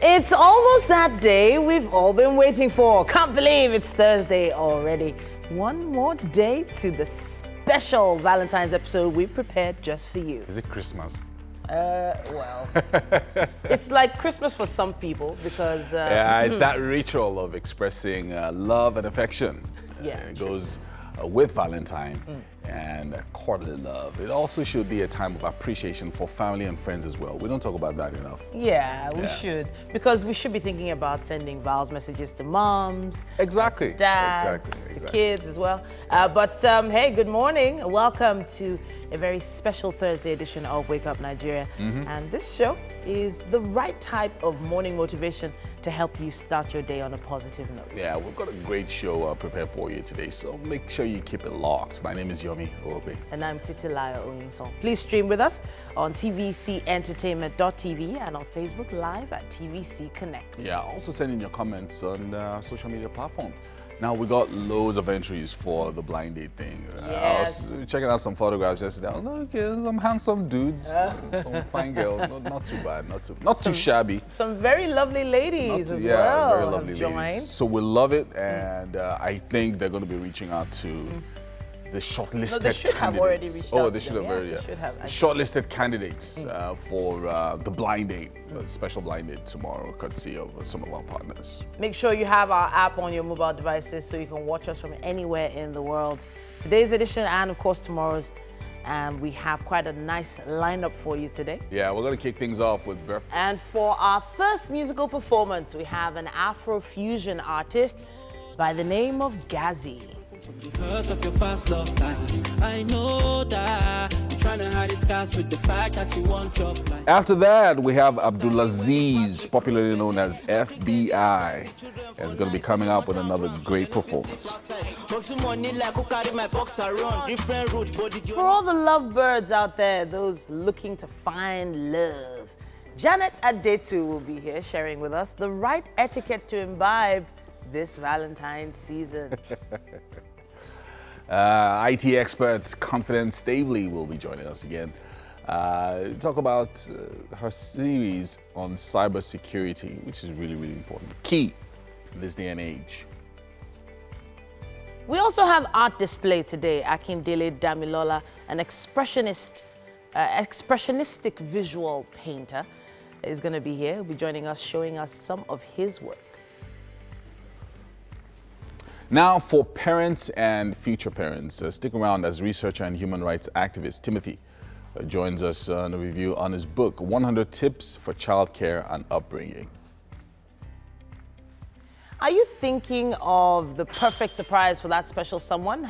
It's almost that day we've all been waiting for. Can't believe it's Thursday already. One more day to the special Valentine's episode we prepared just for you. Is it Christmas? Well, it's like Christmas for some people because... yeah, it's that ritual of expressing love and affection. Yeah, it goes with Valentine and quarterly love. It also should be a time of appreciation for family and friends as well. We don't talk about that enough. Yeah, we should. Because we should be thinking about sending vows messages to moms. Exactly. To dads, to kids as well. Hey, good morning. Welcome to a very special Thursday edition of Wake Up Nigeria. And this show is the right type of morning motivation to help you start your day on a positive note. Yeah, we've got a great show prepared for you today, so make sure you keep it locked. My name is Yomi Obe. And I'm Olaiya Oyinson. Please stream with us on tvcentertainment.tv and on Facebook Live at TVC Connect. Yeah, also send in your comments on social media platforms. Now, we got loads of entries for the blind date thing. Yes. I was checking out some photographs yesterday. I was like, okay, some handsome dudes, some fine girls. Not too bad, not too shabby. Some very lovely ladies as well. Yeah, very lovely joined. ladies. So we love it, and I think they're going to be reaching out to the shortlisted they should candidates. have already reached out They to should them. have already. They should have. Shortlisted candidates for the blind date, the special blind date tomorrow, courtesy of some of our partners. Make sure you have our app on your mobile devices so you can watch us from anywhere in the world. Today's edition and of course tomorrow's, and we have quite a nice lineup for you today. Yeah, we're going to kick things off with Birth. And for our first musical performance, we have an Afro-fusion artist by the name of Gazi. Because of your past love life, I know that you're trying to hide the scars with the fact that you want your life. After that, we have Abdulaziz, popularly known as FBI. It's going to be coming up with another great performance. For all the lovebirds out there, those looking to find love, Janet Adetu will be here sharing with us the right etiquette to imbibe this Valentine's season. IT expert Confidence Stavely will be joining us again. Talk about her series on cybersecurity, which is really, really important. Key in this day and age. We also have art display today. Akindele Damilola, an expressionistic visual painter, is going to be here. He'll be joining us, showing us some of his work. Now, for parents and future parents, stick around as researcher and human rights activist Timothy joins us on a review on his book, 100 Tips for Childcare and Upbringing. Are you thinking of the perfect surprise for that special someone?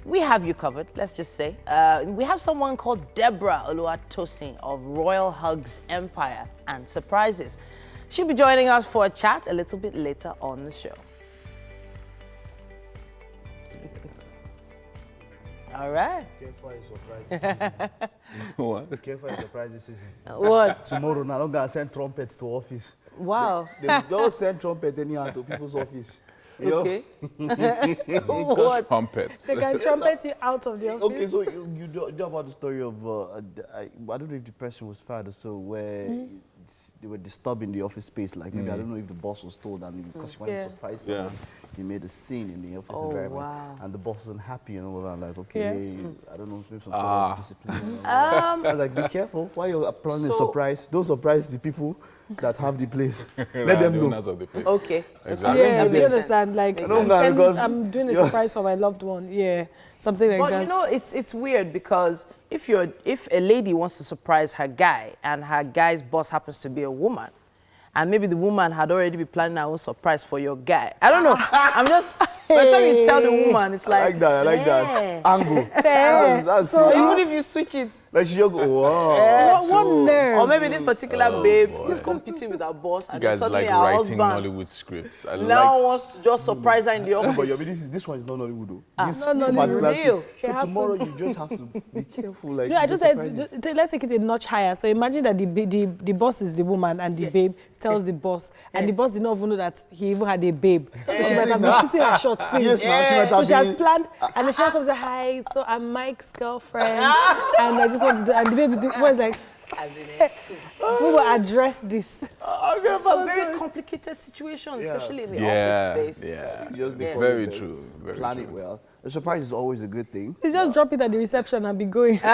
We have you covered, let's just say. We have someone called Deborah Oluwatosin of Royal Hugs Empire and Surprises. She'll be joining us for a chat a little bit later on the show. All right. Care for a surprise this season. What? Care for a surprise this season. What? Tomorrow, now I'm going to send trumpets to office. Wow. They don't send trumpet anyhow to people's office. Okay. What? Trumpets. They can trumpet you out of the office. Okay, so you know about the story of, I don't know if the person was fired or so, where they were disturbing the office space. Like maybe I don't know if the boss was told, and because he wanted to surprise someone, he made a scene in the office environment. Wow. And the boss wasn't happy and all that. Like, okay, I don't know, maybe some sort of discipline. I was like, be careful. Why you're planning a surprise? Don't surprise the people that have the place. Let them know. Okay. Exactly. Yeah, That do you makes understand? sense. Like, Because I'm doing a surprise for my loved one. Yeah, something like But that. you know, it's weird because if a lady wants to surprise her guy and her guy's boss happens to be a woman, and maybe the woman had already been planning her own surprise for your guy. I don't know. I'm just, by the time you tell the woman, it's like, I like that. Angle. That's So even if you switch it, like she just go, wow. What nerve? or maybe this particular babe is competing with her boss, You and then guys suddenly like her writing husband Nollywood scripts. now wants to just surprise her in the No, office. but Yomi, this one is not Nollywood though. This not Nollywood. particular Real. script. So tomorrow you just have to be careful. Like, No, I no just said, surprises. let's take it a notch higher. So imagine that the boss is the woman and the babe tells the boss. And the boss did not even know that he even had a babe. So she might have been shooting a shot since. Yes, now she might So have she has been. planned, and the shot comes and hi, so I'm Mike's girlfriend, and I just want to do, and the baby was like, As in We will address this. it's a very complicated situation, especially in the office space. Yeah, Just before very you true. Very plan true. it well. A surprise is always a good thing. You just drop it at the reception and be going. The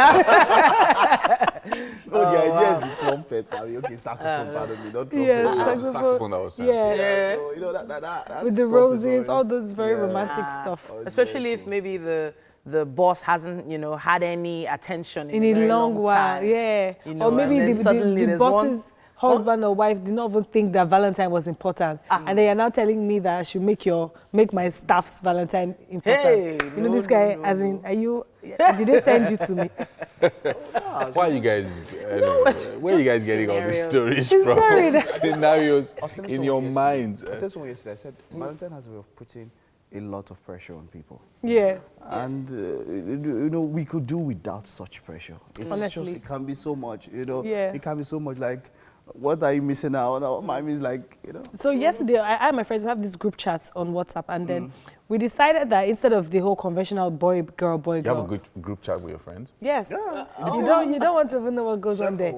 idea is the trumpet. I mean, okay, saxophone, pardon me, not trumpet. Yeah, It was the saxophone that was sent. Yeah. So, you know, that With the stuff is roses, all always- those very romantic stuff. always Especially very if maybe the boss hasn't, had any attention In a a very long while, time. yeah. You know, Or maybe and then suddenly the there's boss's one- husband or wife did not even think that Valentine was important. And they are now telling me that I should make my staff's Valentine important. Hey, This guy, as in, did they send you to me? Why are you guys? Where are you guys getting all these stories Sorry, from? that- Scenarios I was telling in someone your yesterday- mind. I said someone yesterday, I said, Valentine has a way of putting a lot of pressure on people. Yeah. And, we could do without such pressure. It's Honestly. just, it can be so much, Yeah. It can be so much like, what are you missing out? What mine is like, So yesterday, I and my friends, we have this group chat on WhatsApp, and then we decided that instead of the whole conventional boy, girl, You have a good group chat with your friends? Yes. You don't want to even know what goes on there.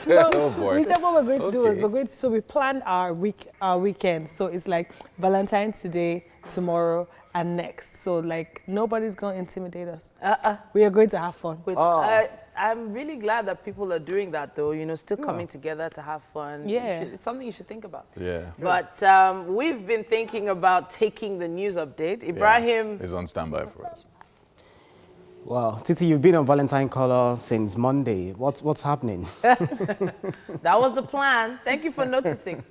Oh boy. We said what we're going to do is Okay. so we planned our weekend. So it's like Valentine's today, tomorrow, and next. So like nobody's going to intimidate us. We are going to have fun. Wait, I'm really glad that people are doing that, though. Still coming together to have fun. Yeah. It's something you should think about. Yeah. But we've been thinking about taking the news update. Ibrahim, is on standby for us. Well, Titi, you've been on Valentine Color since Monday. What's happening? that was the plan. Thank you for noticing.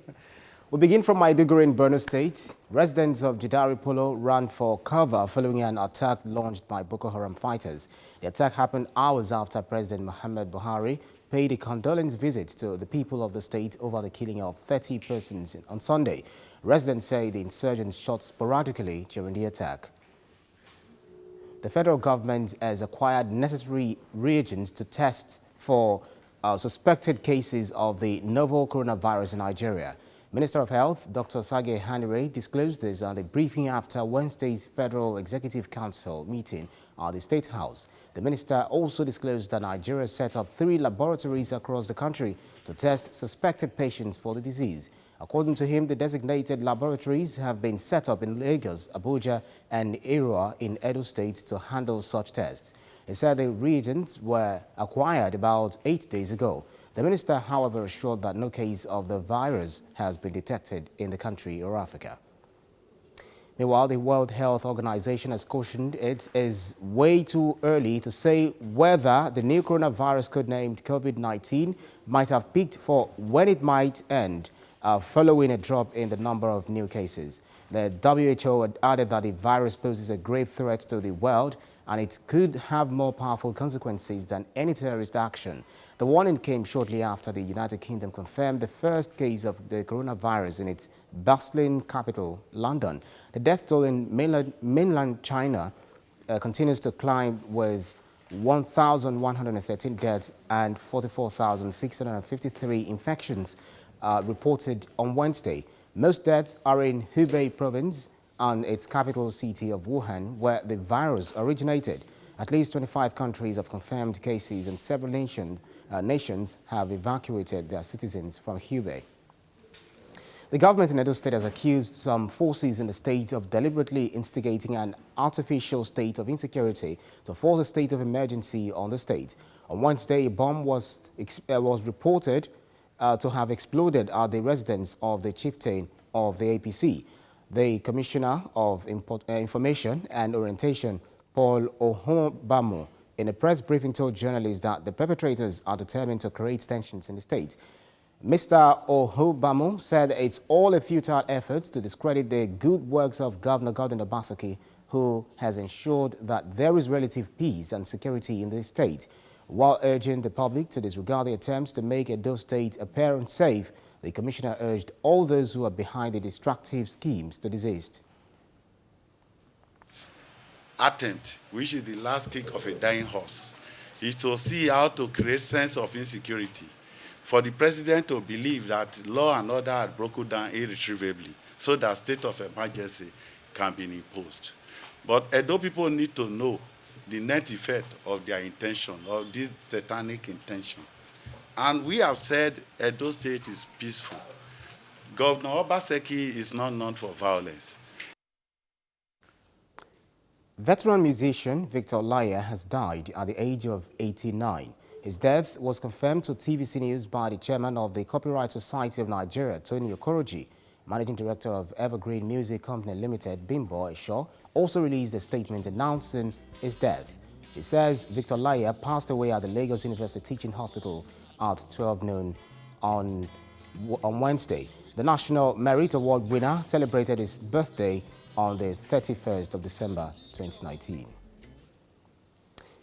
We begin from Maiduguri in Burna State. Residents of Jidari Polo ran for cover following an attack launched by Boko Haram fighters. The attack happened hours after President Muhammad Buhari paid a condolence visit to the people of the state over the killing of 30 persons on Sunday. Residents say the insurgents shot sporadically during the attack. The federal government has acquired necessary reagents to test for suspected cases of the novel coronavirus in Nigeria. Minister of Health, Dr. Sage Hanire, disclosed this at a briefing after Wednesday's Federal Executive Council meeting at the State House. The minister also disclosed that Nigeria set up 3 laboratories across the country to test suspected patients for the disease. According to him, the designated laboratories have been set up in Lagos, Abuja, and Irua in Edo State to handle such tests. He said the reagents were acquired about 8 days ago. The minister, however, assured that no case of the virus has been detected in the country or Africa. Meanwhile, the World Health Organization has cautioned it is way too early to say whether the new coronavirus codenamed COVID-19 might have peaked for when it might end, following a drop in the number of new cases. The WHO had added that the virus poses a grave threat to the world and it could have more powerful consequences than any terrorist action. The warning came shortly after the United Kingdom confirmed the first case of the coronavirus in its bustling capital, London. The death toll in mainland China continues to climb with 1,113 deaths and 44,653 infections reported on Wednesday. Most deaths are in Hubei province and its capital city of Wuhan, where the virus originated. At least 25 countries have confirmed cases and several nations have evacuated their citizens from Hubei. The government in Edo State has accused some forces in the state of deliberately instigating an artificial state of insecurity to force a state of emergency on the state. On Wednesday, a bomb was reported to have exploded at the residence of the chieftain of the APC. The Commissioner of Information and Orientation, Paul Ohobamu, in a press briefing told journalists that the perpetrators are determined to create tensions in the state. Mr. Ohobamu said it's all a futile effort to discredit the good works of Governor Godwin Obaseki, who has ensured that there is relative peace and security in the state. While urging the public to disregard the attempts to make Edo State appear unsafe, the commissioner urged all those who are behind the destructive schemes to desist. Attempt, which is the last kick of a dying horse, is to see how to create sense of insecurity. For the president to believe that law and order had broken down irretrievably so that state of emergency can be imposed. But Edo people need to know the net effect of their intention, of this satanic intention. And we have said Edo State is peaceful. Governor Obaseki is not known for violence. Veteran musician Victor Olaiya has died at the age of 89. His death was confirmed to TVC News by the chairman of the Copyright Society of Nigeria, Tony Okoroji. Managing Director of Evergreen Music Company Limited, Bimbo Esho, also released a statement announcing his death. She says Victor Olaiya passed away at the Lagos University Teaching Hospital at 12 noon on Wednesday. The National Merit Award winner celebrated his birthday on the 31st of December 2019.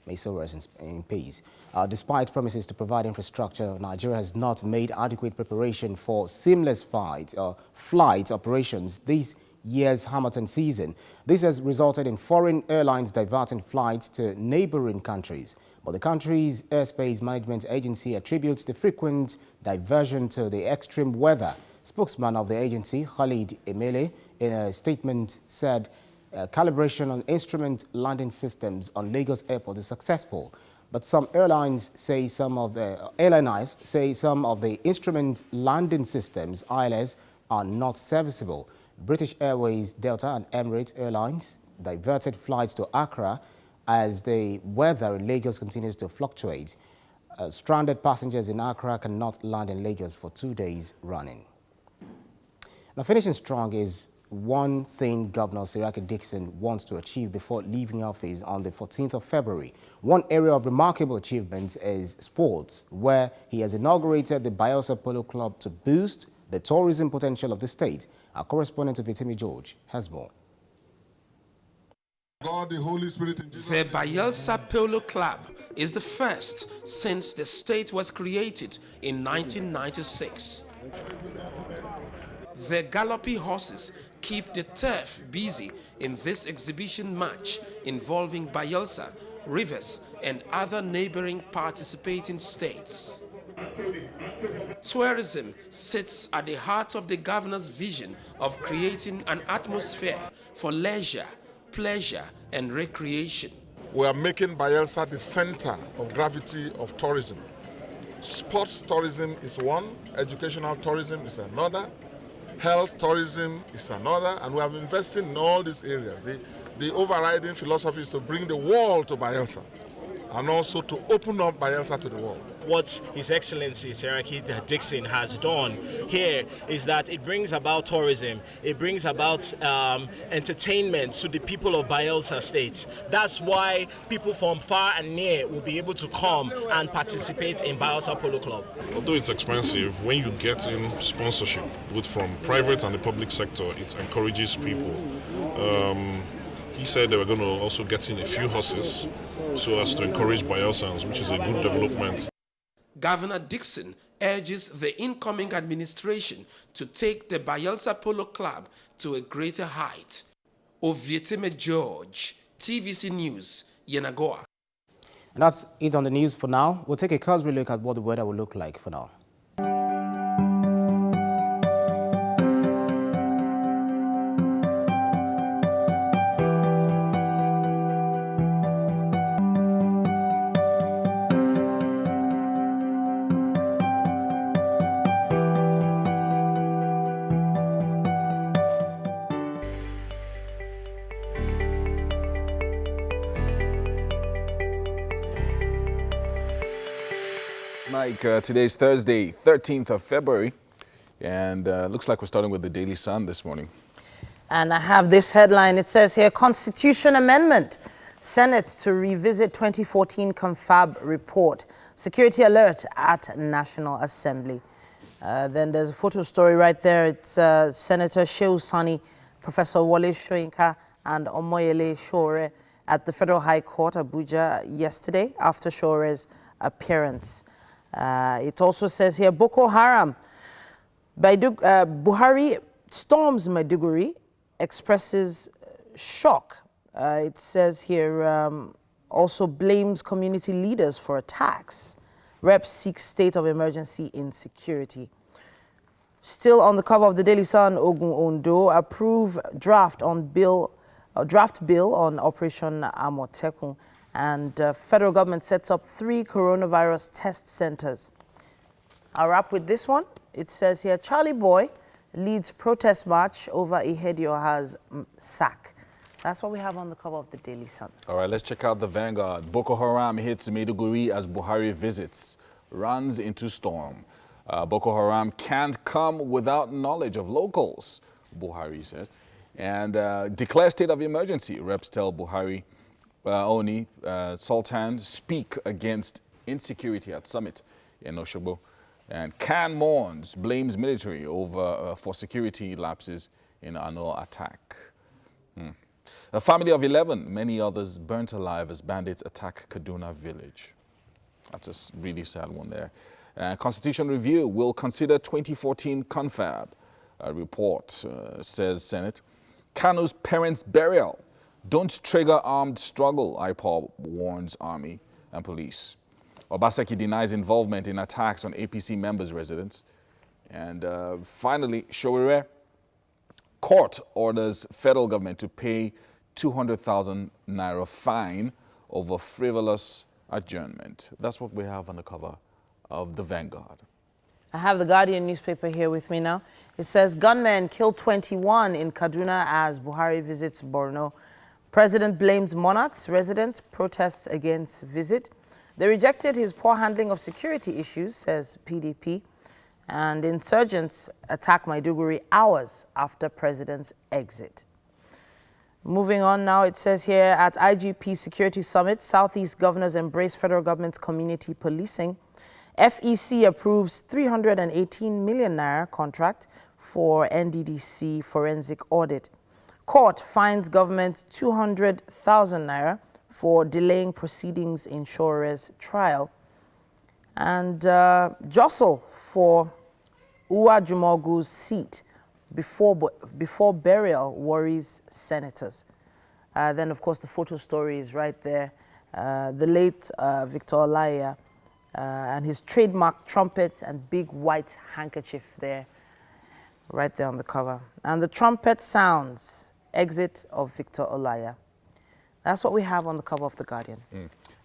May so rest in peace. Despite promises to provide infrastructure, Nigeria has not made adequate preparation for seamless flight operations this year's Harmattan season. This has resulted in foreign airlines diverting flights to neighboring countries. But the country's airspace management agency attributes the frequent diversion to the extreme weather. Spokesman of the agency, Khalid Emele, in a statement said calibration on instrument landing systems on Lagos Airport is successful. But some airlines say some of the instrument landing systems, ILS, are not serviceable. British Airways, Delta and Emirates Airlines diverted flights to Accra as the weather in Lagos continues to fluctuate. Stranded passengers in Accra cannot land in Lagos for 2 days running. Now, finishing strong is one thing Governor Dixon wants to achieve before leaving office on the 14th of February. One area of remarkable achievement is sports, where he has inaugurated the Bayelsa Polo Club to boost the tourism potential of the state. Our correspondent, Vitimi George, has more. God, the Holy Spirit, in the Bayelsa Polo Club is the first since the state was created in 1996. The gallopy horses keep the turf busy in this exhibition match involving Bayelsa, Rivers, and other neighboring participating states. Tourism sits at the heart of the governor's vision of creating an atmosphere for leisure, pleasure, and recreation. We are making Bayelsa the center of gravity of tourism. Sports tourism is one, educational tourism is another, health tourism is another, and we have invested in all these areas. The overriding philosophy is to bring the world to Bayelsa and also to open up Bayelsa to the world. What His Excellency Seun Dixon has done here is that it brings about tourism, it brings about entertainment to the people of Bayelsa State. That's why people from far and near will be able to come and participate in Bayelsa Polo Club. Although it's expensive, when you get in sponsorship, both from private and the public sector, it encourages people. He said they were going to also get in a few horses so as to encourage Bayelsans, which is a good development. Governor Dixon urges the incoming administration to take the Bayelsa Polo Club to a greater height. Ovietime George, TVC News, Yenagoa. And that's it on the news for now. We'll take a cursory look at what the weather will look like for now. Mike, today's Thursday, 13th of February, and looks like we're starting with the Daily Sun this morning. And I have this headline. It says here, Constitution Amendment. Senate to revisit 2014 Confab report. Security alert at National Assembly. Then there's a photo story right there. It's Senator Shehu Sani, Professor Wale Soyinka, and Omoyele Sowore at the Federal High Court, Abuja, yesterday after Showore's appearance. It also says here, Boko Haram, Buhari storms Maiduguri, expresses shock. It says here, also blames community leaders for attacks. Reps seek state of emergency in security. Still on the cover of the Daily Sun, Ogun Ondo approve draft bill on Operation Amotekun. And federal government sets up 3 coronavirus test centers. I'll wrap with this one. It says here, Charlie Boy leads protest march over Ihedioha's sack. That's what we have on the cover of the Daily Sun. All right, let's check out the Vanguard. Boko Haram hits Maiduguri as Buhari visits, runs into storm. Boko Haram can't come without knowledge of locals, Buhari says. And declare state of emergency. Reps tell Buhari, Oni, Sultan speak against insecurity at summit in Oshobo. And Khan mourns, blames military over for security lapses in Ano attack. A family of 11, many others burnt alive as bandits attack Kaduna village. That's a really sad one there. Constitution Review will consider 2014 confab. A report, says Senate. Kanu's parents' burial. Don't trigger armed struggle, IPOB warns army and police. Obaseki denies involvement in attacks on APC members' residence. And finally, Showere. Court orders federal government to pay 200,000 naira fine over frivolous adjournment. That's what we have on the cover of the Vanguard. I have the Guardian newspaper here with me now. It says, gunmen kill 21 in Kaduna as Buhari visits Borno. President blames monarchs, residents, protests against visit. They rejected his poor handling of security issues, says PDP. And insurgents attack Maiduguri hours after president's exit. Moving on now, it says here, at IGP Security Summit, Southeast governors embrace federal government's community policing. FEC approves 318 million naira contract for NDDC forensic audit. Court fines government 200,000 naira for delaying proceedings in Shore's trial. And jostle for Uwajumogu's seat before burial worries senators. Then, of course, the photo story is right there. The late Victor Olaiya and his trademark trumpet and big white handkerchief there, right there on the cover. And the trumpet sounds, exit of Victor Olaiya. That's what we have on the cover of The Guardian.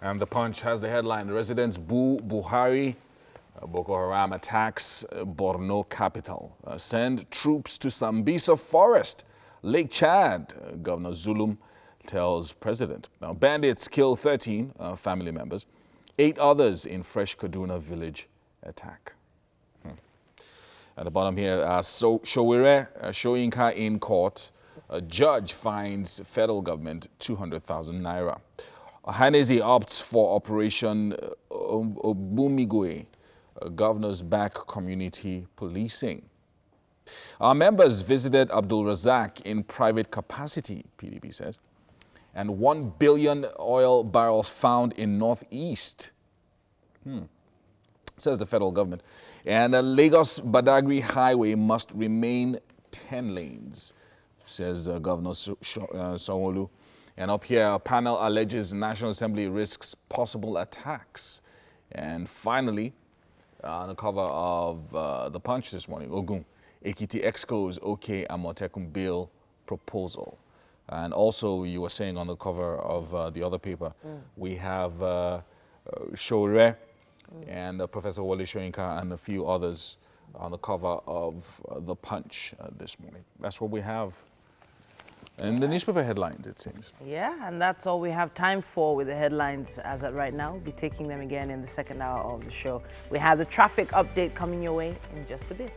And The Punch has the headline, residents boo Buhari. Boko Haram attacks Borno capital. Send troops to Sambisa forest. Lake Chad, Governor Zulum tells president. Now, bandits kill 13 family members. 8 others in fresh Kaduna village attack. At the bottom here, Showere Shoyinka in court. A judge fines federal government 200,000 naira. Hanezi opts for Operation Obumigwe. Governors back community policing. Our members visited Abdul Razak in private capacity, PDP says. And 1 billion oil barrels found in Northeast, says the federal government. And Lagos-Badagry highway must remain 10 lanes, says Governor Sanwo-Olu. And up here, a panel alleges National Assembly risks possible attacks. And finally, on the cover of The Punch this morning, Ogun, Ekiti Excos OK Amotekun bill proposal. And also, you were saying on the cover of the other paper, we have Showere and Professor Wole Soyinka and a few others on the cover of The Punch this morning. That's what we have in the newspaper headlines, it seems. Yeah, and that's all we have time for with the headlines as at right now. We'll be taking them again in the second hour of the show. We have the traffic update coming your way in just a bit.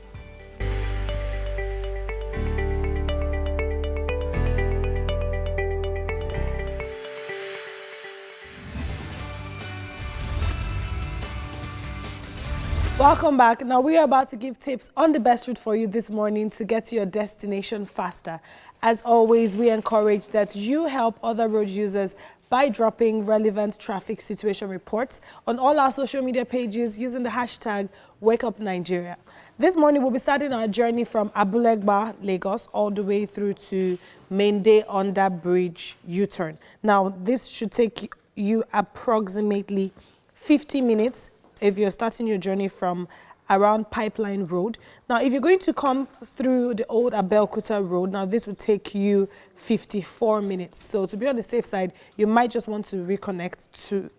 Welcome back. Now we are about to give tips on the best route for you this morning to get to your destination faster. As always, we encourage that you help other road users by dropping relevant traffic situation reports on all our social media pages using the hashtag WakeUpNigeria. This morning, we'll be starting our journey from Abulegba, Lagos, all the way through to Mende Under Bridge U-turn. Now, this should take you approximately 50 minutes if you're starting your journey from around Pipeline Road. Now, if you're going to come through the old Abeokuta Road, now this would take you 54 minutes. So to be on the safe side, you might just want to reconnect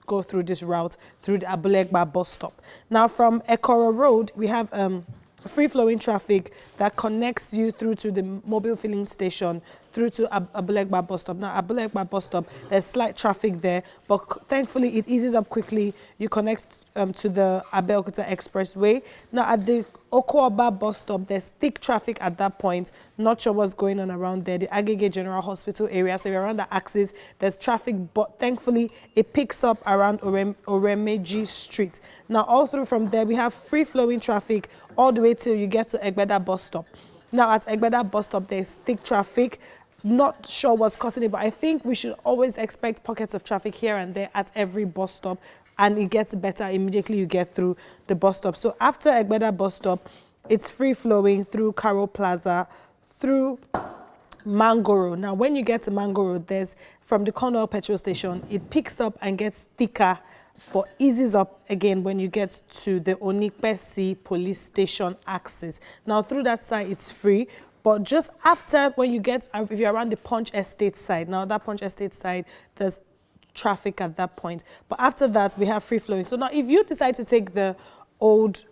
go through this route through the Abulegba bus stop. Now from Ekoro Road, we have free-flowing traffic that connects you through to the mobile filling station, through to Abulegba bus stop. Now, Abulegba bus stop, there's slight traffic there, but thankfully it eases up quickly. You connect to the Abeokuta Expressway. Now, at the Okoaba bus stop, there's thick traffic at that point. Not sure what's going on around there. The Agege General Hospital area, so you're around the axis, there's traffic, but thankfully it picks up around Oremeji Street. Now, all through from there, we have free-flowing traffic all the way till you get to Egbeda bus stop. Now, at Egbeda bus stop, there's thick traffic. Not sure what's causing it, but I think we should always expect pockets of traffic here and there at every bus stop, and it gets better immediately you get through the bus stop. So after Egbeda bus stop, it's free-flowing through Karo Plaza, through Mangoro. Now, when you get to Mangoro, there's, from the Cornwall petrol station, it picks up and gets thicker, but eases up again when you get to the Onikpesi police station axis. Now, through that side, it's free, but just after, when you get, if you're around the Punch Estate side, now that Punch Estate side, there's traffic at that point. But after that, we have free flowing. So now, if you decide to take the old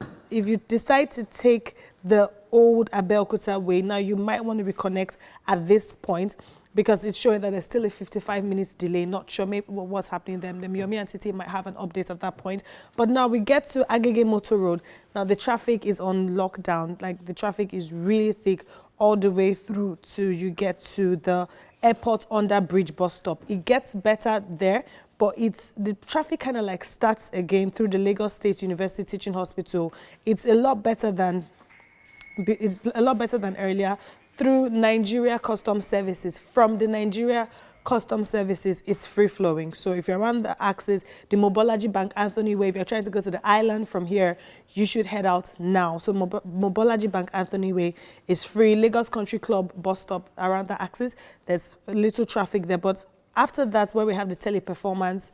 Abeokuta way, now you might want to reconnect at this point, because it's showing that there's still a 55 minutes delay. Not sure maybe what's happening there. The Yomi and Titi might have an update at that point. But now we get to Agege Motor Road. Now the traffic is on lockdown. Like, the traffic is really thick all the way through to you get to the airport under bridge bus stop. It gets better there, but the traffic kind of like starts again through the Lagos State University Teaching Hospital. It's a lot better than earlier, through Nigeria Customs Services. From the Nigeria Customs Services, it's free-flowing. So if you're around the axis, the Mobolaji Bank Anthony Way, if you're trying to go to the island from here, you should head out now. So Mobolaji Bank Anthony Way is free. Lagos Country Club bus stop around the axis, there's little traffic there. But after that, where we have the teleperformance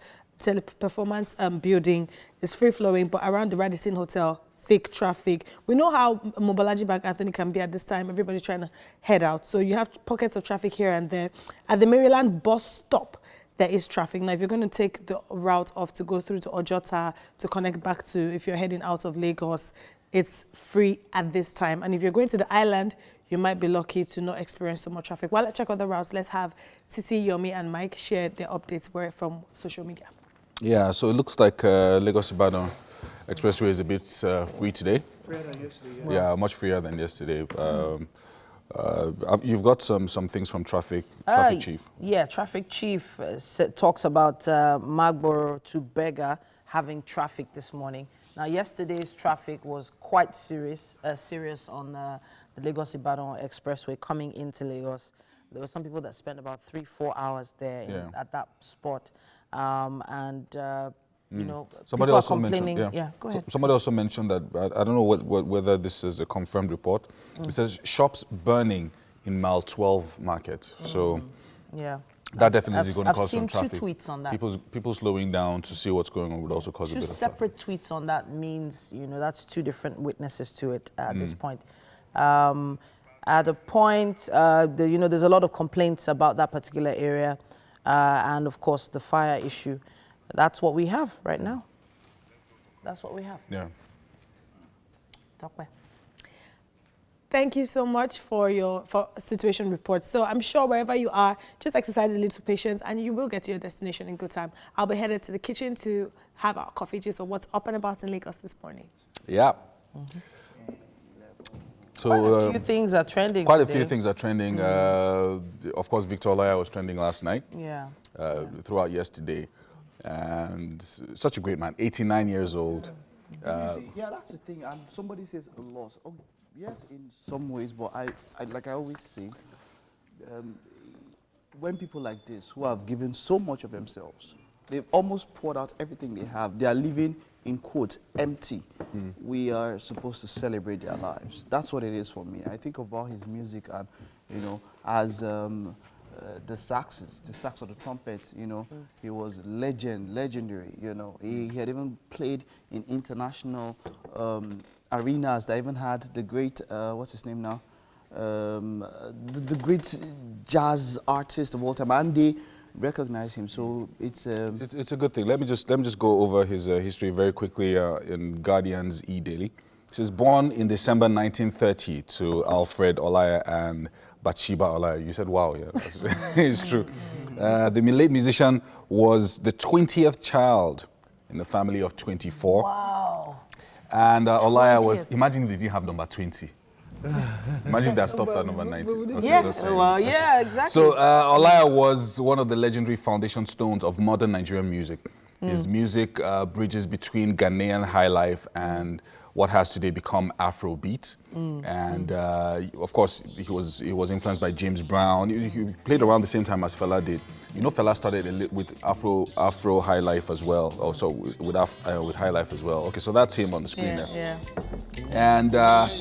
building, is free-flowing, but around the Radisson Hotel, thick traffic. We know how Mobolaji Bank Anthony can be at this time. Everybody's trying to head out. So you have pockets of traffic here and there. At the Maryland bus stop, there is traffic. Now, if you're going to take the route off to go through to Ojota to connect back to, if you're heading out of Lagos, it's free at this time. And if you're going to the island, you might be lucky to not experience so much traffic. While I check other routes, let's have Titi, Yomi, and Mike share their updates from social media. Yeah, so it looks like Lagos-Ibadan Expressway is a bit free today. Freer than yesterday. Yeah, much freer than yesterday. You've got some things from traffic chief. Yeah, traffic chief talks about Magboro to Bega having traffic this morning. Now, yesterday's traffic was quite serious on the Lagos-Ibadan Expressway coming into Lagos. There were some people that spent about 3-4 hours there at that spot. You know, somebody also mentioned, go ahead. Somebody also mentioned that, I don't know whether this is a confirmed report. It says shops burning in Mile 12 market. So that definitely is going to cause some traffic. I've seen 2 tweets on that. People slowing down to see what's going on would also cause a bit of traffic. 2 separate tweets on that means, you know, that's 2 different witnesses to it at this point. At a point, you know, there's a lot of complaints about that particular area, and of course the fire issue. That's what we have right now. That's what we have. Yeah. Thank you so much for situation report. So I'm sure wherever you are, just exercise a little patience and you will get to your destination in good time. I'll be headed to the kitchen to have our coffee juice of what's up and about in Lagos this morning. Yeah. So quite a few things are trending. Quite a few things are trending. Of course, Victor Olaiya was trending last night. Yeah. Throughout yesterday. And such a great man, 89 years old. Yeah, that's the thing. And somebody says a loss. Oh, yes, in some ways, but I like I always say, when people like this who have given so much of themselves, they've almost poured out everything they have. They are living, in quote, empty. We are supposed to celebrate their lives. That's what it is for me. I think about his music and, you know, as the sax or the trumpets, you know, he was legendary, you know. He had even played in international arenas that even had the great, what's his name now? The great jazz artist of all time, Andy, recognize him. So it's a good thing. Let me just go over his history very quickly in Guardian's E-Daily. He says, born in December 1930 to Alfred Olaiya and Bathsheba Olaiya. You said, wow, yeah, it's true. The late musician was the 20th child in a family of 24. Wow. And Olaiya was, imagine if they didn't have number 20. Imagine if they had stopped at number 90. Okay, yeah, well, yeah, exactly. So Olaiya was one of the legendary foundation stones of modern Nigerian music. His music bridges between Ghanaian high life and what has today become Afrobeat. And of course, he was influenced by James Brown. He played around the same time as Fela did. You know, Fela started with Afro high life as well, also with high life as well. Okay, so that's him on the screen there. Yeah. And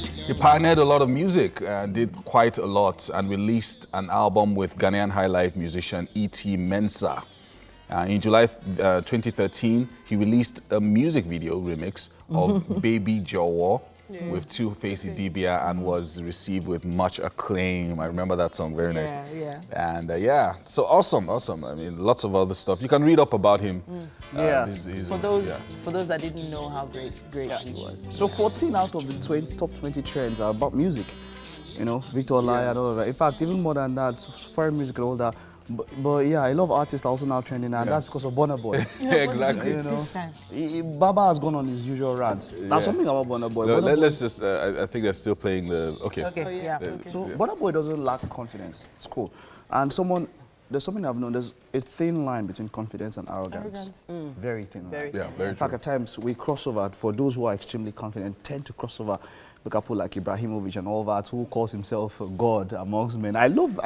he pioneered a lot of music and did quite a lot and released an album with Ghanaian high life musician E.T. Mensah. In July 2013, he released a music video remix of Baby Jowo with Two-Face Idibia and was received with much acclaim. I remember that song, very nice. Yeah. And so awesome. I mean, lots of other stuff. You can read up about him. For those that didn't know how great he was. So 14 out of the top 20 trends are about music. You know, Victor Olaiya and all of that. In fact, even more than that, foreign music and all that. But yeah, a lot of artists are also now trending, and that's because of Burna Boy. Exactly. You know, Baba has gone on his usual rant. There's something about Burna Boy. No, let's just. I think they're still playing the. Okay. So Burna Boy doesn't lack confidence. It's cool. And there's something I've known. There's a thin line between confidence and arrogance. Very thin line. Very In fact, at times we cross over. For those who are extremely confident, tend to cross over. Look at people like Ibrahimovic and all that, who calls himself a god amongst men. I love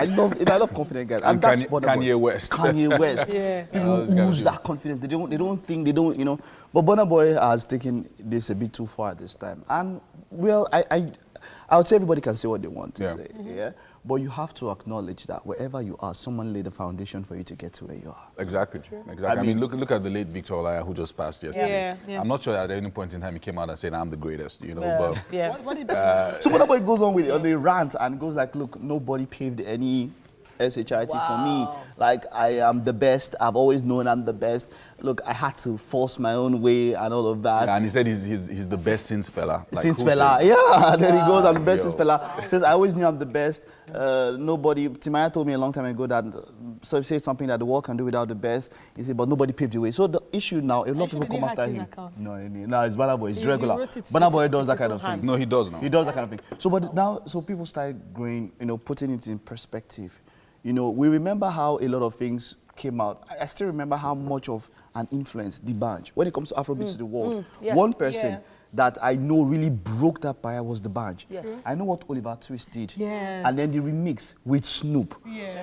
confident guys. And that's Kanye West. Kanye West. People who use that confidence. They don't think, you know. But Burna Boy has taken this a bit too far this time. And well, I would say everybody can say what they want to say. Yeah. But you have to acknowledge that wherever you are, someone laid the foundation for you to get to where you are. Exactly. I mean, look at the late Victor Olaiya who just passed yesterday. Yeah. I'm not sure at any point in time he came out and said, I'm the greatest, you know. But, What did so Burna Boy goes on the rant and goes like, look, nobody paved any SHIT for me. Like, I am the best. I've always known I'm the best. Look, I had to force my own way and all of that. Yeah, and he said he's the best since Fela. Like, since Fela, yeah. There he goes, I'm the best since Fela. He says, I always knew I'm the best. Nobody, Timaya told me a long time ago that, so he said something that the world can do without the best. He said, but nobody paved the way. So the issue now, a lot of people come after him. No, it's Burna Boy, it's regular. Burna Boy does that kind of thing. No, he does now. He does that kind of thing. So, but now, so people started growing, you know, putting it in perspective. You know, we remember how a lot of things came out. I still remember how much of an influence Dbanj, when it comes to Afrobeats to the world. One person that I know really broke that barrier was Dbanj. I know what Oliver Twist did. And then the remix with Snoop.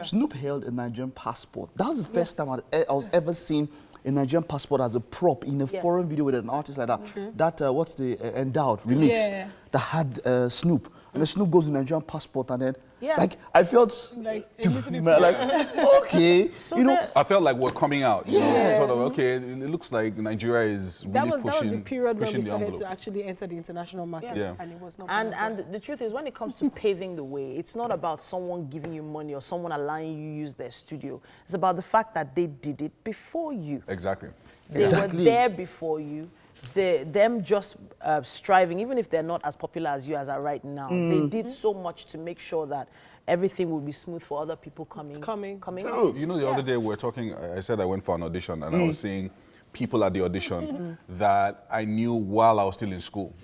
Snoop held a Nigerian passport. That was the first time I was ever seen a Nigerian passport as a prop in a foreign video with an artist like that. That, what's the Endowed remix that had Snoop. And the Snoop goes to Nigerian passport and then, like, I felt, like okay, So you know. I felt like we're coming out, you know, sort of, okay, it looks like Nigeria is really that was the period when we started envelope. to actually enter the international market. And it was not. And the truth is, when it comes to paving the way, it's not about someone giving you money or someone allowing you use their studio. It's about the fact that they did it before you. Exactly. They were there before you. Them just striving, even if they're not as popular as you as are right now, they did so much to make sure that everything will be smooth for other people coming. You know, the other day we were talking, I said I went for an audition and I was seeing people at the audition that I knew while I was still in school.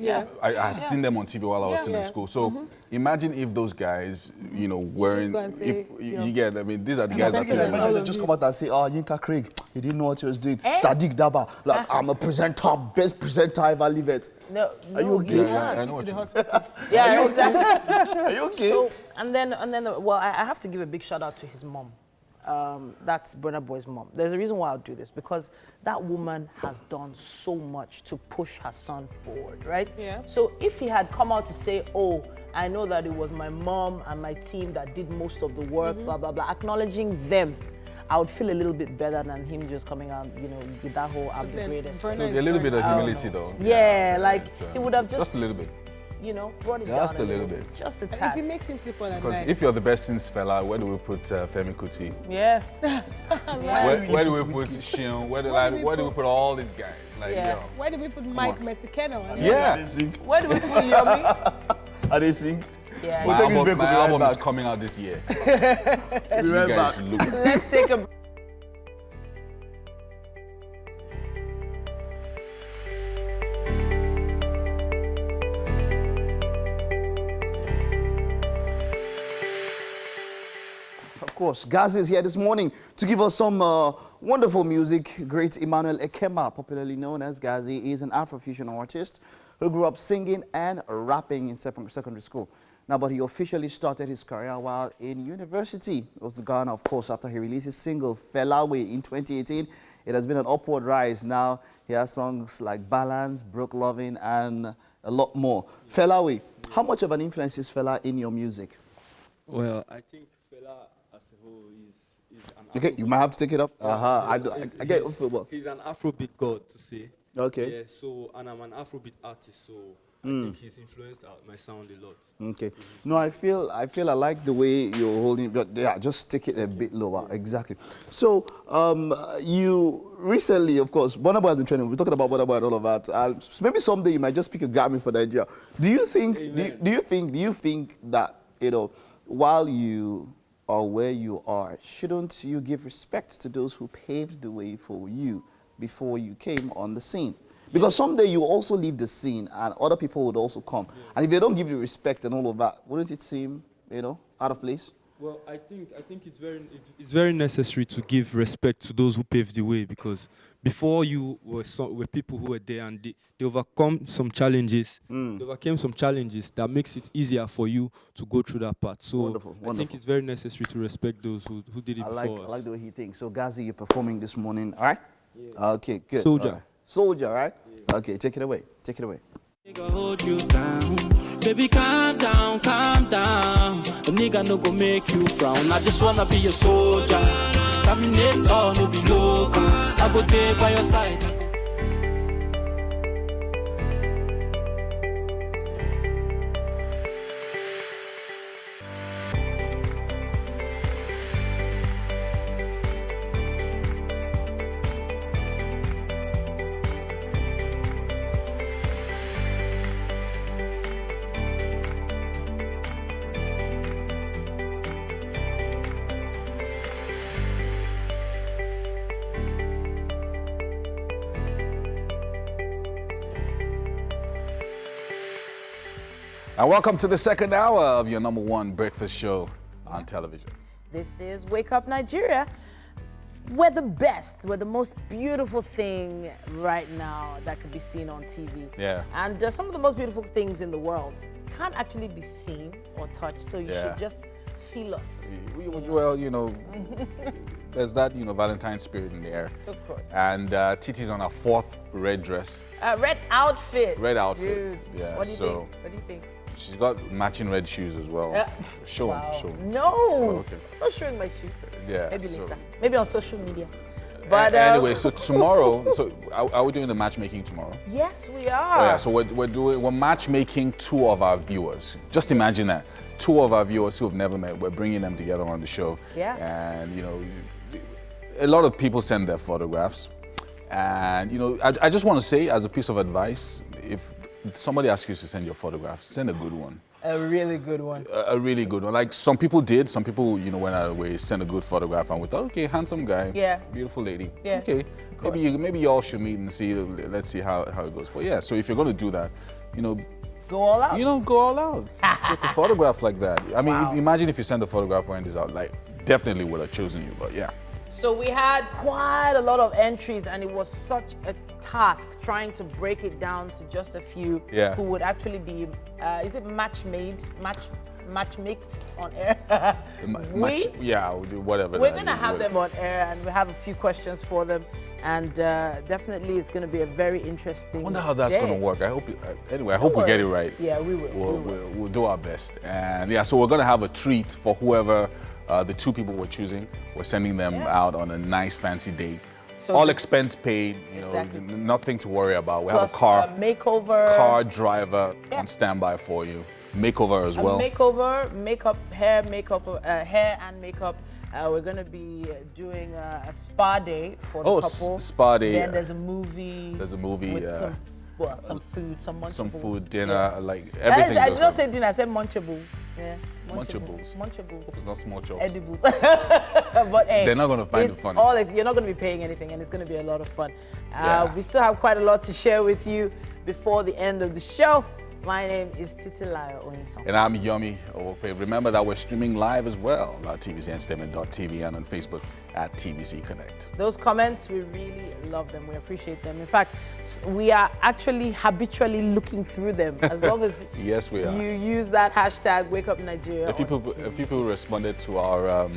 I had seen them on TV while I was still in school. So imagine if those guys, you know, weren't, you get, I mean, these are the guys that Imagine just come out and say, oh, Yinka Craig, he didn't know what he was doing. Sadiq Daba, like, I'm a presenter, best presenter ever lived it. No, are you okay? I know what you mean. exactly. Are you okay? So, and then, well, I have to give a big shout out to his mom. That's Burna Boy's mom. There's a reason why I'll do this, because that woman has done so much to push her son forward, right? So if he had come out to say, oh, I know that it was my mom and my team that did most of the work, blah, blah, blah, acknowledging them, I would feel a little bit better than him just coming out, you know, with that whole I'm the greatest. A little bit of humility, though. Yeah, like, he would have just a little bit. you know, brought it Just down a little bit. Just a And if tad. he makes him sleep on at Because night. if you're the best since Fela, where do we put Femi Kuti? Yeah. Where do we put Seun? Where do we put all these guys? Like, Yeah. yo. Where did we put Mike Mexicano? Yeah. Where do we put Yomi? Are they sing? Yeah. My We'll take this break, album, we'll be right is back. coming out this year. We'll be You right guys back. look. Let's take a Of course, Gazi is here this morning to give us some wonderful music. Great Emmanuel Ekema, popularly known as Gazi, is an Afrofusion artist who grew up singing and rapping in secondary school. Now, but he officially started his career while in university. It was the Ghana, of course, after he released his single Fela in 2018. It has been an upward rise. Now he has songs like Balance, Broke Loving, and a lot more. Fela, how much of an influence is Fela in your music? Well, I think Fela as a whole is an Okay, you might have to take it up. I get it. He's an Afrobeat god, to say. Okay. Yeah, so, and I'm an Afrobeat artist, so I think he's influenced my sound a lot. Okay. No, I feel I like the way you're holding it, but yeah, just take it a bit lower. Exactly. So, you recently, of course, Burna Boy has been training. We're talking about Burna Boy and all of that. Maybe someday you might just pick a Grammy for Nigeria. Do you think that, you know, while you are where you are, shouldn't you give respect to those who paved the way for you before you came on the scene? Because someday you also leave the scene and other people would also come. And if they don't give you respect and all of that, wouldn't it seem, you know, out of place? Well, I think it's very necessary to give respect to those who paved the way, because before you were people who were there and they overcome some challenges. They overcame some challenges that makes it easier for you to go through that path. So Wonderful. I think it's very necessary to respect those who did it before us. I like the way he thinks. So, Gazi, you're performing this morning, all right? Yeah. Okay, good. Soldier. All right. Soldier, right? Yeah. Okay, take it away. Take it away. Nigga hold you down, baby calm down, calm down. A nigga no go make you frown. I just wanna be a soldier. Terminate all, no be local. I go there by your side. And welcome to the second hour of your #1 breakfast show on television. This is Wake Up Nigeria. We're the best. We're the most beautiful thing right now that could be seen on TV. Yeah. And some of the most beautiful things in the world can't actually be seen or touched, so you should just feel us. Well, you know, there's that, you know, Valentine spirit in the air. Of course. And Titi's on her 4th red dress. Red outfit. Red outfit. Dude. Yeah. What do you so think? What do you think? She's got matching red shoes as well. Show them, show them. No. Oh, okay. I'm not showing my shoes. Yeah. Maybe so- later. Maybe on social media. But anyway, so tomorrow, so are we doing the matchmaking tomorrow? yes, we are. Oh yeah, so we're matchmaking 2 of our viewers. Just imagine that. 2 of our viewers who have never met, we're bringing them together on the show. Yeah. And, you know, a lot of people send their photographs. And, you know, I just want to say, as a piece of advice, if somebody asks you to send your photograph, send a good one. A really good one. A really good one. Like some people did. Some people, you know, went out of the way, sent a good photograph, and we thought, okay, handsome guy, beautiful lady. Yeah. Okay, maybe you all should meet and see. Let's see how it goes. But yeah, so if you're going to do that, you know, go all out. You know, go all out. Take a photograph like that. I mean, imagine if you send a photograph when it's out. Like, definitely would have chosen you. But yeah. So we had quite a lot of entries, and it was such a task trying to break it down to just a few who would actually be, is it matchmaked on air? Whatever. We're going to have them on air, and we have a few questions for them, and definitely it's going to be a very interesting I wonder how that's going to work. I hope we get it right. Yeah, we will. We'll do our best. And yeah, so we're going to have a treat for whoever the 2 people we're choosing. We're sending them out on a nice fancy date. So all expense paid, you know, Exactly. nothing to worry about. We plus have a car, makeover, car driver on standby for you. Makeover as well. makeover, makeup, hair, makeup, hair and makeup. We're going to be doing a spa day for the couple. Spa day. Then there's a movie. There's a movie. With some food, some munchables. Some food, dinner, like everything. I did not say dinner, I said munchables. Yeah. Munchables. Munchables. Hope it's not small chops. Edibles. But hey, they're not going to find it funny. You're not going to be paying anything, and it's going to be a lot of fun. Yeah. We still have quite a lot to share with you before the end of the show. My name is Titilayo Onyison. And I'm Yomi Owope. Remember that we're streaming live as well at tvcentertainment.tv and on Facebook at TVC Connect. Those comments, we really love them. We appreciate them. In fact, we are actually habitually looking through them as long as yes, we are. You use that hashtag Wake Up Nigeria. A few people responded to our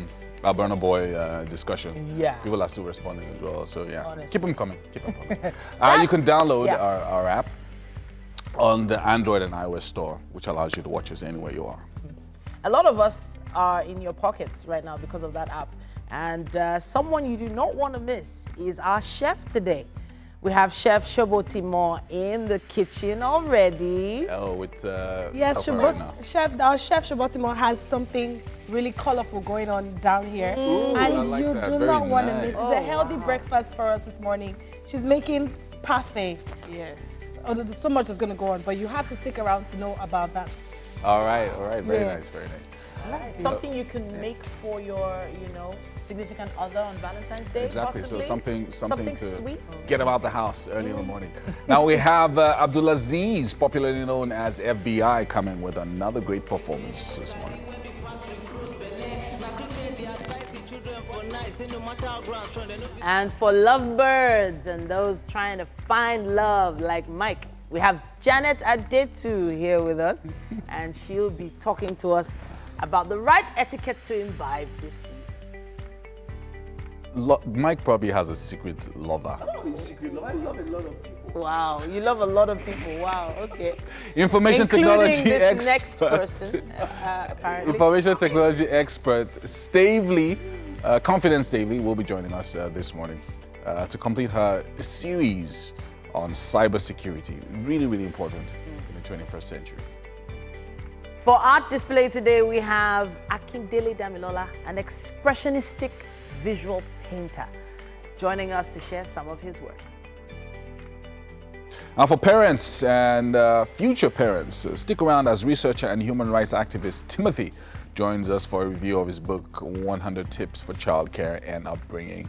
Burna Boy discussion. Yeah. People are still responding as well. So yeah, Honestly. keep them coming. Keep them coming. You can download our app on the Android and iOS store, which allows you to watch us anywhere you are. A lot of us are in your pockets right now because of that app. And someone you do not want to miss is our chef today. We have Chef Shobotimo in the kitchen already. Oh, with yes, right now. Our chef Shobotimo has something really colorful going on down here. Ooh, and I like you that. do Very not want to nice. miss. It's a healthy breakfast for us this morning. She's making parfait. Yes. Oh, there's so much is going to go on, but you have to stick around to know about that. All right. Very Yeah. nice, very nice. Right. Something you can make for your, significant other on Valentine's Day. Exactly. Possibly. So something to sweet. get them out the house early in the morning. Now we have Abdulaziz, popularly known as FBI, coming with another great performance this morning. And for lovebirds and those trying to find love like Mike, we have Janet Adetu here with us, and she'll be talking to us about the right etiquette to imbibe this season. Mike probably has a secret lover. I don't have a secret love. I love a lot of people. Wow, you love a lot of people. Wow, okay. Information Including technology this expert. next person, apparently. Information technology expert Stavely, Confidence Stavely, will be joining us this morning to complete her series on cybersecurity. Really, really important in the 21st century. For art display today, we have Akindele Damilola, an expressionistic visual painter, joining us to share some of his works. Now for parents and future parents, stick around as researcher and human rights activist Timothy joins us for a review of his book, 100 Tips for Childcare and Upbringing.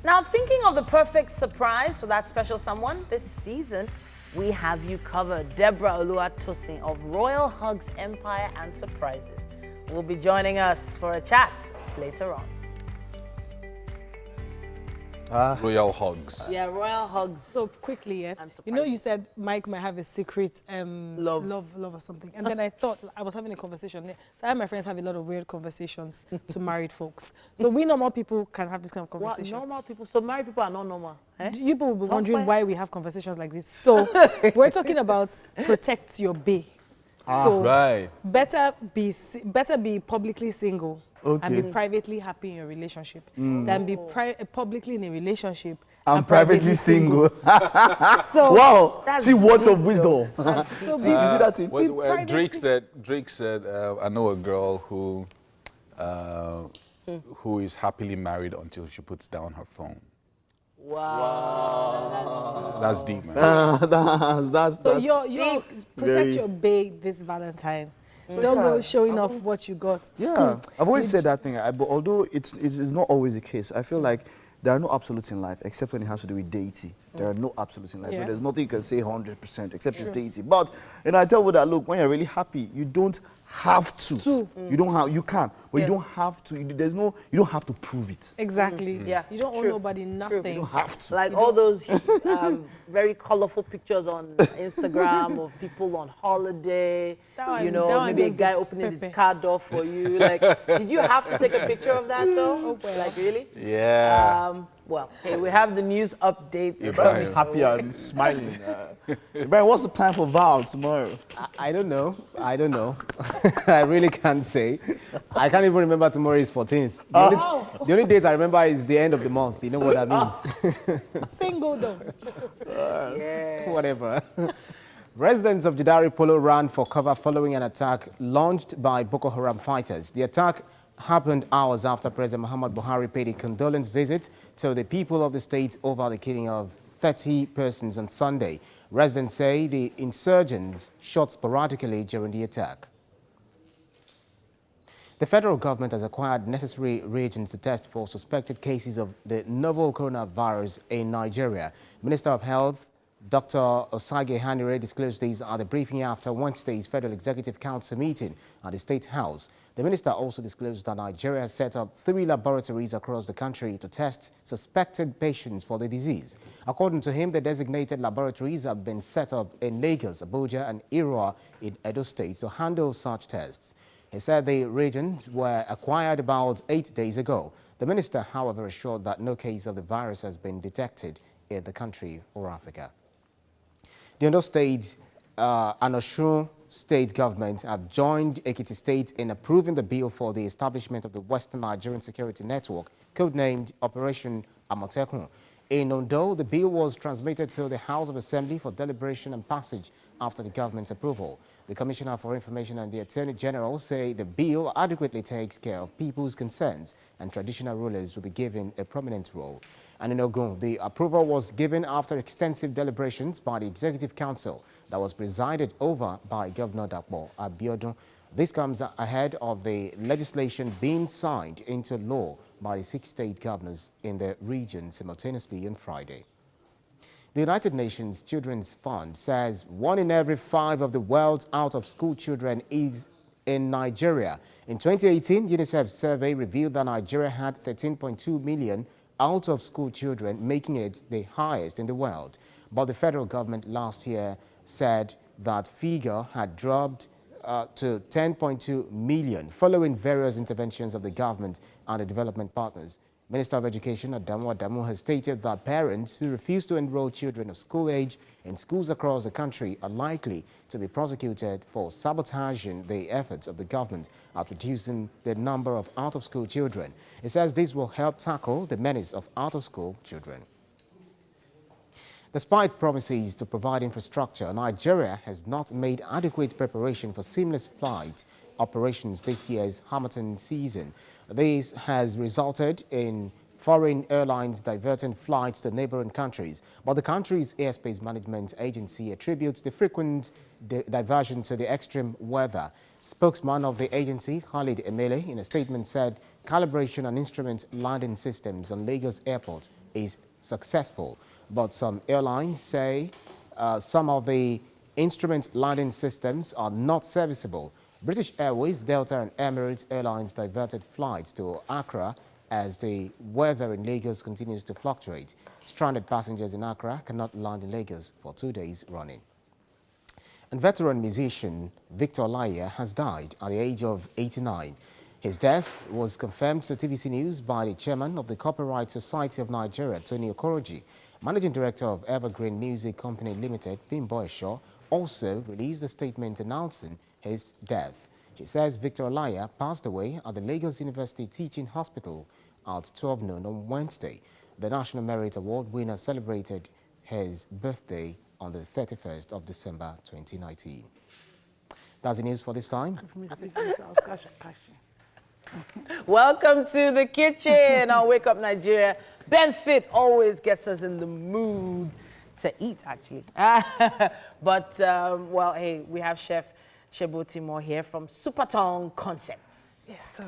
Now, thinking of the perfect surprise for that special someone, this season, we have you covered. Deborah Oluwatosin of Royal Hugs Empire and Surprises will be joining us for a chat later on. Royal Hugs. Yeah, Royal Hugs. So quickly, And you said Mike might have a secret love or something. And then I thought, I was having a conversation. So I and my friends have a lot of weird conversations to married folks. So we normal people can have this kind of conversation. What, normal people? So married people are not normal. Eh? You people will be wondering why we have conversations like this. So we're talking about protect your bae. So right. better be publicly single and be privately happy in your relationship than be publicly in a relationship I'm privately single. So wow. That's See words deep, of wisdom. so See, you see that thing? Drake said, I know a girl who is happily married until she puts down her phone. Wow. That's deep, man. That's So you protect your bae this Valentine. Don't go showing off what you got. Yeah, I've always said that thing. But although it's not always the case, I feel like there are no absolutes in life except when it has to do with deity. There are no absolutes in life. Yeah. So there's nothing you can say 100% except it's deity. But I tell you that, look, when you're really happy, you don't have to. You can, but you don't have to. You don't have to prove it. Exactly. Yeah, You don't owe true. nobody nothing. You don't have to. Like all those very colorful pictures on Instagram of people on holiday. That one Maybe a just guy the opening the pepper. car door for you. Like, did you have to take a picture of that though? Like, really? Yeah. Well, hey, we have the news update. Everybody's happy and smiling. Brian, what's the plan for Val tomorrow? I don't know. I really can't say. I can't even remember tomorrow is 14th. The only date I remember is the end of the month. You know what that means? Single though. Whatever. Residents of Jidari Polo ran for cover following an attack launched by Boko Haram fighters. The attack happened hours after President Muhammad Buhari paid a condolence visit to the people of the state over the killing of 30 persons on Sunday. Residents say the insurgents shot sporadically during the attack. The federal government has acquired necessary reagents to test for suspected cases of the novel coronavirus in Nigeria. Minister of Health Dr. Osage Hanire disclosed these at the briefing after Wednesday's Federal Executive Council meeting at the State House. The minister also disclosed that Nigeria has set up 3 laboratories across the country to test suspected patients for the disease. According to him, the designated laboratories have been set up in Lagos, Abuja and Irua in Edo State to handle such tests. He said the reagents were acquired about 8 days ago. The minister, however, assured that no case of the virus has been detected in the country or Africa. The Ondo State and Osun State government have joined Ekiti State in approving the bill for the establishment of the Western Nigerian Security Network, codenamed Operation Amotekun. In Ondo, the bill was transmitted to the House of Assembly for deliberation and passage after the government's approval. The Commissioner for Information and the Attorney General say the bill adequately takes care of people's concerns and traditional rulers will be given a prominent role. And in Ogun, the approval was given after extensive deliberations by the Executive Council that was presided over by Governor Dapo Abiodun. This comes ahead of the legislation being signed into law by the 6 state governors in the region simultaneously on Friday. The United Nations Children's Fund says 1 in every 5 of the world's out-of-school children is in Nigeria. In 2018, UNICEF's survey revealed that Nigeria had 13.2 million out-of-school children, making it the highest in the world. But the federal government last year said that figure had dropped to 10.2 million following various interventions of the government and the development partners. Minister of Education Adamu has stated that parents who refuse to enroll children of school age in schools across the country are likely to be prosecuted for sabotaging the efforts of the government at reducing the number of out-of-school children. It says this will help tackle the menace of out-of-school children. Despite promises to provide infrastructure, Nigeria has not made adequate preparation for seamless flight operations this year's Harmattan season. This has resulted in foreign airlines diverting flights to neighboring countries, but the country's airspace management agency attributes the frequent diversion to the extreme weather. Spokesman of the agency, Khalid Emele, in a statement said calibration and instrument landing systems on Lagos Airport is successful, but some airlines say some of the instrument landing systems are not serviceable. British Airways, Delta and Emirates Airlines diverted flights to Accra as the weather in Lagos continues to fluctuate. Stranded passengers in Accra cannot land in Lagos for 2 days running. And veteran musician Victor Olaiya has died at the age of 89. His death was confirmed to TVC News by the chairman of the Copyright Society of Nigeria, Tony Okoroji. Managing director of Evergreen Music Company Limited, Bimbo Esho, also released a statement announcing his death. She says Victor Olaiya passed away at the Lagos University Teaching Hospital at 12 noon on Wednesday. The National Merit Award winner celebrated his birthday on the 31st of December 2019. That's the news for this time. Welcome to the kitchen on Wake Up Nigeria. Ben Fit always gets us in the mood to eat, actually. But, well, hey, we have Chef Shebotimo here from Supertong Concepts. Yes, sir.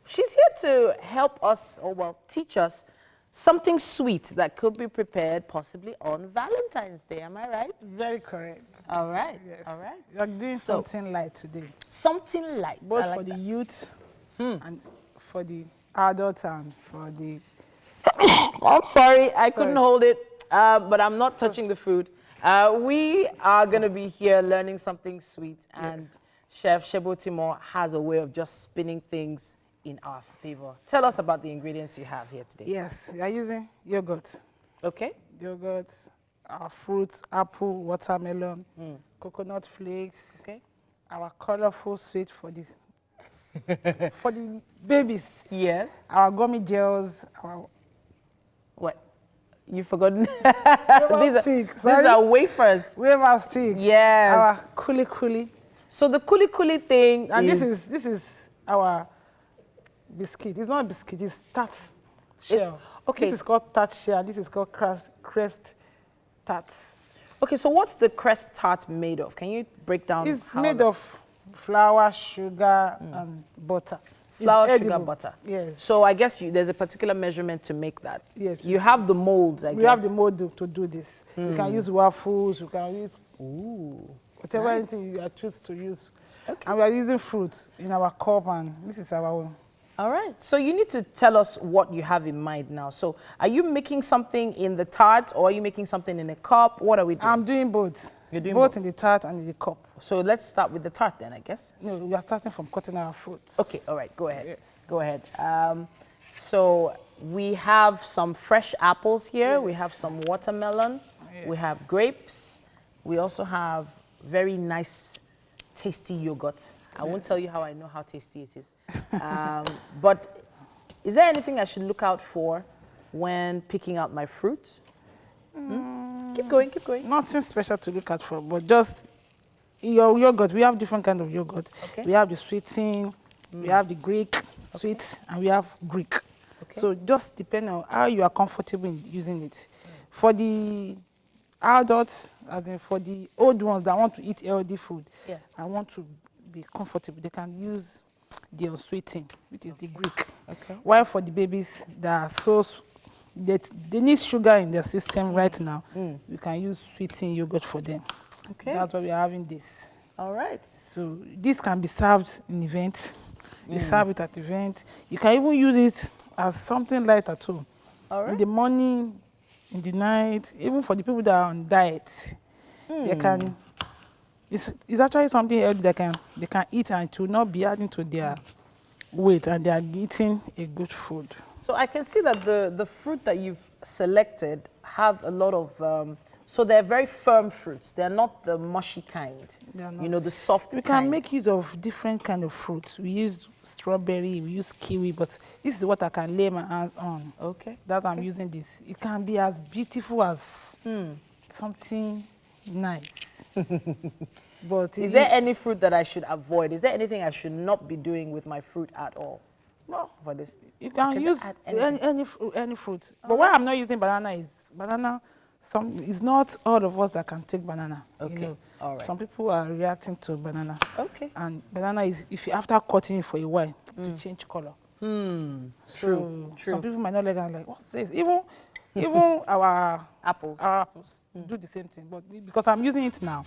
She's here to help us, or well, teach us something sweet that could be prepared possibly on Valentine's Day. Am I right? Very correct. All right. Yes. All right. You're doing something light today. Something light. Both for the youth and for the adults and for the... I'm sorry, I couldn't hold it, but I'm not touching the food. We are going to be here learning something sweet, and Chef Shebotimo has a way of just spinning things in our favor. Tell us about the ingredients you have here today. Yes, we are using yogurt. Okay. Yogurt, our fruits, apple, watermelon, coconut flakes, our colorful sweet for this For the babies. Yes. Our gummy gels. Our What? You've forgotten? wafer sticks. These are wafers. Wafer sticks. Yes. Our kuli. So the kuli thing And is... this is our biscuit. It's not biscuit, it's tart shell. Okay. This is called tart shell. This is called crest tart. Okay, so what's the crest tart made of? Can you break down? It's made of flour, sugar, and butter. Flour, It's sugar, edible. butter. Yes. So I guess there's a particular memeasurement to make that. Yes. You have the molds, I guess. We have the mold to do this. You can use waffles, you can use whatever Nice. anything you choose to use. Okay. And we are using fruits in our cup, and this is our own. All right. So you need to tell us what you have in mind now. So are you making something in the tart or are you making something in a cup? What are we doing? I'm doing both. You're doing both in the tart and in the cup. So let's start with the tart then, I guess. No, we are starting from cutting our fruits. Okay, all right, go ahead. Yes. Go ahead. So we have some fresh apples here. We have some watermelon. We have grapes. We also have very nice, tasty yogurt. I won't tell you how I know how tasty it is. But is there anything I should look out for when picking out my fruit? Keep going, keep going. Nothing special to look out for, but just your yogurt. We have different kind of yogurt. Okay. We have the sweetened, we have the Greek sweet, and we have Greek. Okay. So just depending on how you are comfortable in using it. For the adults, as in for the old ones that want to eat healthy food, Yeah. I want to be comfortable. They can use the unsweetened, which is the Greek. Okay. While for the babies that are they need sugar in their system right now, we can use sweetened yogurt for them. Okay. That's why we are having this. All right. So this can be served in events. You serve it at events. You can even use it as something light at home. All right. In the morning, in the night, even for the people that are on diet, they can. It's actually something else they can eat and to not be adding to their weight, and they are eating a good food. So I can see that the fruit that you've selected have a lot of, so they're very firm fruits. They're not the mushy kind. They are not. You know, the soft We kind. can make use of different kind of fruits. We use strawberry, we use kiwi, but this is what I can lay my hands on. Okay. That I'm using this. It can be as beautiful as something nice. But Is there any fruit that I should avoid? Is there anything I should not be doing with my fruit at all? No. For this? You can use add anything? any fruit. But why I'm not using banana is banana. It's not all of us that can take banana. Okay. You know. All right. Some people are reacting to banana. Okay. And banana is, if you after cutting it for a while, to change color. True. Some people might not like it and like, what's this? Even our apples do the same thing. But because I'm using it now,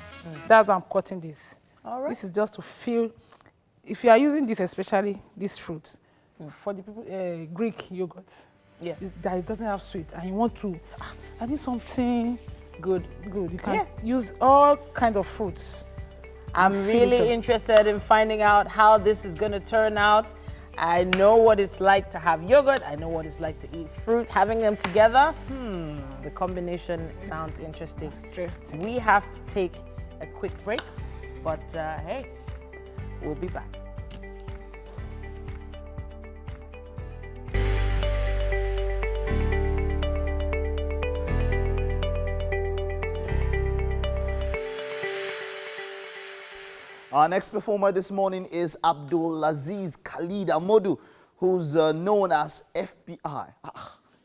that's why I'm cutting this. All right. This is just to feel. If you are using this, especially this fruit, for the people, Greek yogurt, Yeah. that it doesn't have sweet, and you want to, I need something Good. good. You can use all kinds of fruits. I'm and fill it really up. interested in finding out how this is going to turn out. I know what it's like to have yogurt. I know what it's like to eat fruit. Having them together, the combination sounds interesting. Interesting. We have to take a quick break, but hey, we'll be back. Our next performer this morning is Abdulaziz Khalid Amodu, who's known as FBI.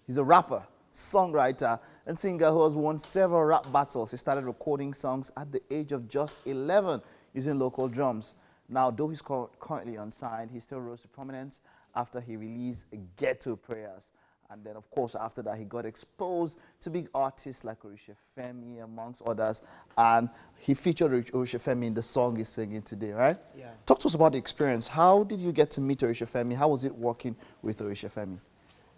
He's a rapper, songwriter, and singer who has won several rap battles. He started recording songs at the age of just 11 using local drums. Now, though he's currently unsigned, he still rose to prominence after he released Ghetto Prayers. And then, of course, after that, he got exposed to big artists like Femi, amongst others. And he featured Femi in the song he's singing today, right? Yeah. Talk to us about the experience. How did you get to meet Femi? How was it working with Femi?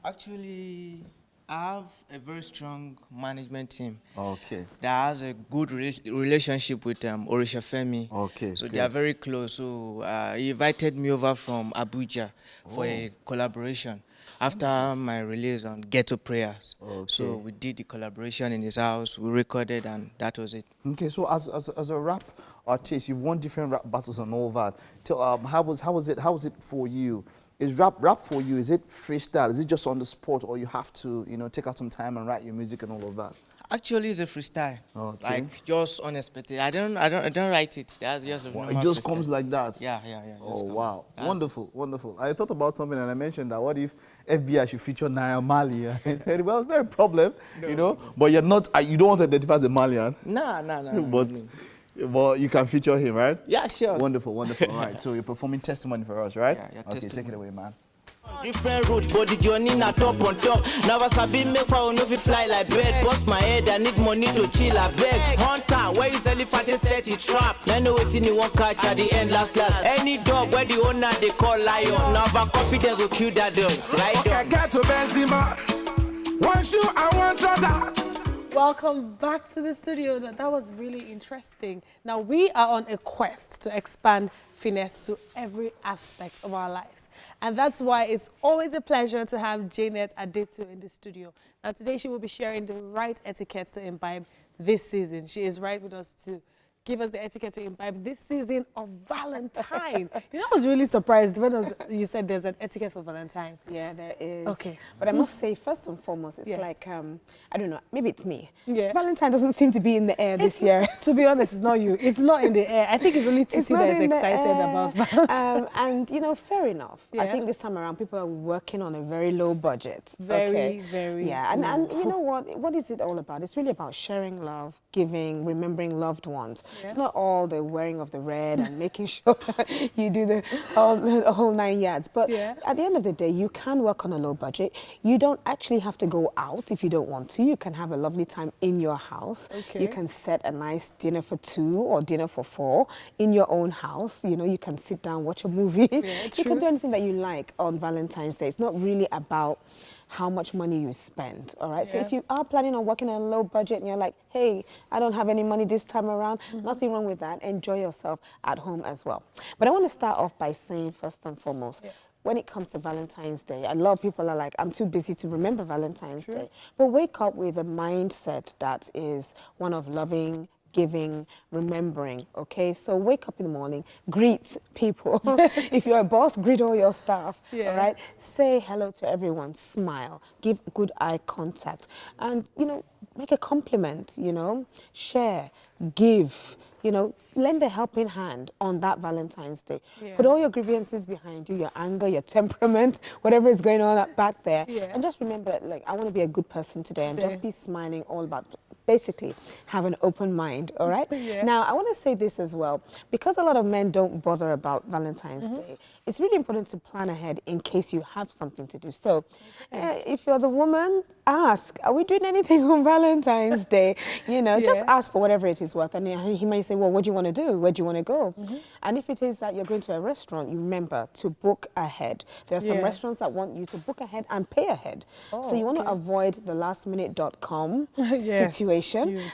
Actually, I have a very strong management team. Okay. That has a good relationship with Femi. Okay. So they are very close. So he invited me over from Abuja for a collaboration. after my release on Ghetto Prayers. Okay. So we did the collaboration in his house, we recorded, and that was it. Okay, so as a rap artist, you've won different rap battles and all that. Tell, how was it for you? Is rap for you? Is it freestyle? Is it just on the spot, or you have to take out some time and write your music and all of that? Actually, it's a freestyle. Okay. Like just unexpected. I don't write it. That's just a It just comes like that. Yeah. Oh wow, wonderful. I thought about something and I mentioned that what if FBI should feature Naya Mali? I said, well, it's not a problem, But you're not. You don't want to identify as a Malian. No. But you can feature him, right? Yeah, sure. Wonderful. All right. So you're performing Testimony for us, right? Yeah, okay, Testimony. take it away, man. Different route, but the journey na top on top. Now I sabi make for no fi fly like bird. Bust my head, I need money to chill a beg. Hunter, where is elephant and set it trap? Then know wetin you want catch at the end last. Any dog where the owner they call lion. Now for confidence will kill that dog. Right Okay, get to Benzema. One shoe and one trouser. Welcome back to the studio. That was really interesting. Now, we are on a quest to expand finesse to every aspect of our lives. And that's why it's always a pleasure to have Janet Adetu in the studio. Now, today she will be sharing the right etiquette to imbibe this season. She is right with us to give us the etiquette to imbibe this season of Valentine. I was really surprised when you said there's an etiquette for Valentine. Yeah, there is. Okay. But I must say, first and foremost, it's Yes. like, I don't know, maybe it's me. Yeah. Valentine doesn't seem to be in the air this year. To be honest, it's not you. It's not in the air. I think it's only Titi that is excited about Valentine. And, fair enough. I Yeah. think this time around, people are working on a very low budget. Very. Yeah, and you know what is it all about? It's really about sharing love, giving, remembering loved ones. Yeah. It's not all the wearing of the red and making sure you do the whole 9 yards. But at the end of the day, you can work on a low budget. You don't actually have to go out if you don't want to. You can have a lovely time in your house. Okay. You can set a nice dinner for 2 or dinner for 4 in your own house. You can sit down, watch a movie. Yeah, you true. can do anything that you like on Valentine's Day. It's not really about how much money you spend, all right? So if you are planning on working on a low budget and you're like, hey, I don't have any money this time around, nothing wrong with that. Enjoy yourself at home as well. But I want to start off by saying, first and foremost, when it comes to Valentine's Day, a lot of people are like, I'm too busy to remember Valentine's Day. But wake up with a mindset that is one of loving, giving, remembering, okay? So wake up in the morning, greet people. If you're a boss, greet all your staff, all right? Say hello to everyone, smile, give good eye contact, and, make a compliment, share, give, lend a helping hand on that Valentine's Day. Yeah. Put all your grievances behind you, your anger, your temperament, whatever is going on back there, and just remember, I want to be a good person today, and just be smiling all about basically have an open mind, all right? Now, I want to say this as well. Because a lot of men don't bother about Valentine's Day, it's really important to plan ahead in case you have something to do. So if you're the woman, ask, are we doing anything on Valentine's Day? Just ask for whatever it is worth. And he may say, well, what do you want to do? Where do you want to go? And if it is that you're going to a restaurant, you remember to book ahead. There are some restaurants that want you to book ahead and pay ahead. So you want to avoid the lastminute.com situation.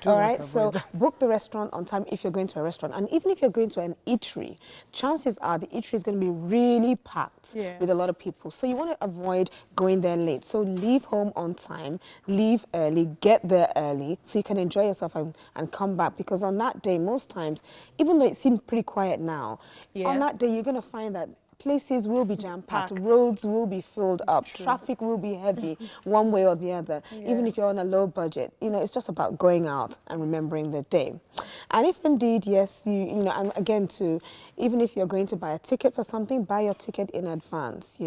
All right, so book the restaurant on time if you're going to a restaurant. And even if you're going to an eatery, chances are the eatery is going to be really packed with a lot of people. So you want to avoid going there late. So leave home on time, leave early, get there early so you can enjoy yourself and come back. Because on that day, most times, even though it seems pretty quiet now, on that day you're going to find that places will be jam-packed, roads will be filled up, traffic will be heavy one way or the other, even if you're on a low budget. It's just about going out and remembering the day. And if indeed, yes, and again even if you're going to buy a ticket for something, buy your ticket in advance,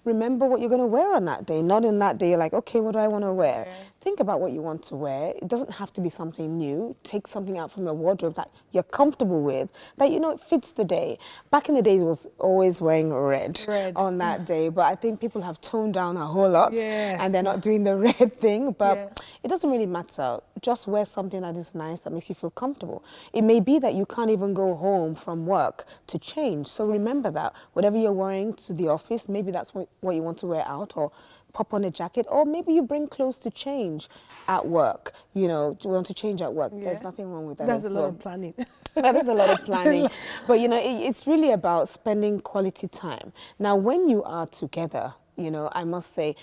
Remember what you're going to wear on that day. Not in that day, you're like, okay, what do I want to wear? Think about what you want to wear. It doesn't have to be something new. Take something out from your wardrobe that you're comfortable with, that it fits the day. Back in the days, it was always wearing red on that day, but I think people have toned down a whole lot, and they're not doing the red thing, but it doesn't really matter. Just wear something that is nice, that makes you feel comfortable. It may be that you can't even go home from work to change, so remember that. Whatever you're wearing to the office, maybe that's what you want to wear out, or pop on a jacket, or maybe you bring clothes to change at work. You want to change at work. There's nothing wrong with that. That's a lot of planning. That is a lot of planning. But, it's really about spending quality time. Now, when you are together, you know, I must say,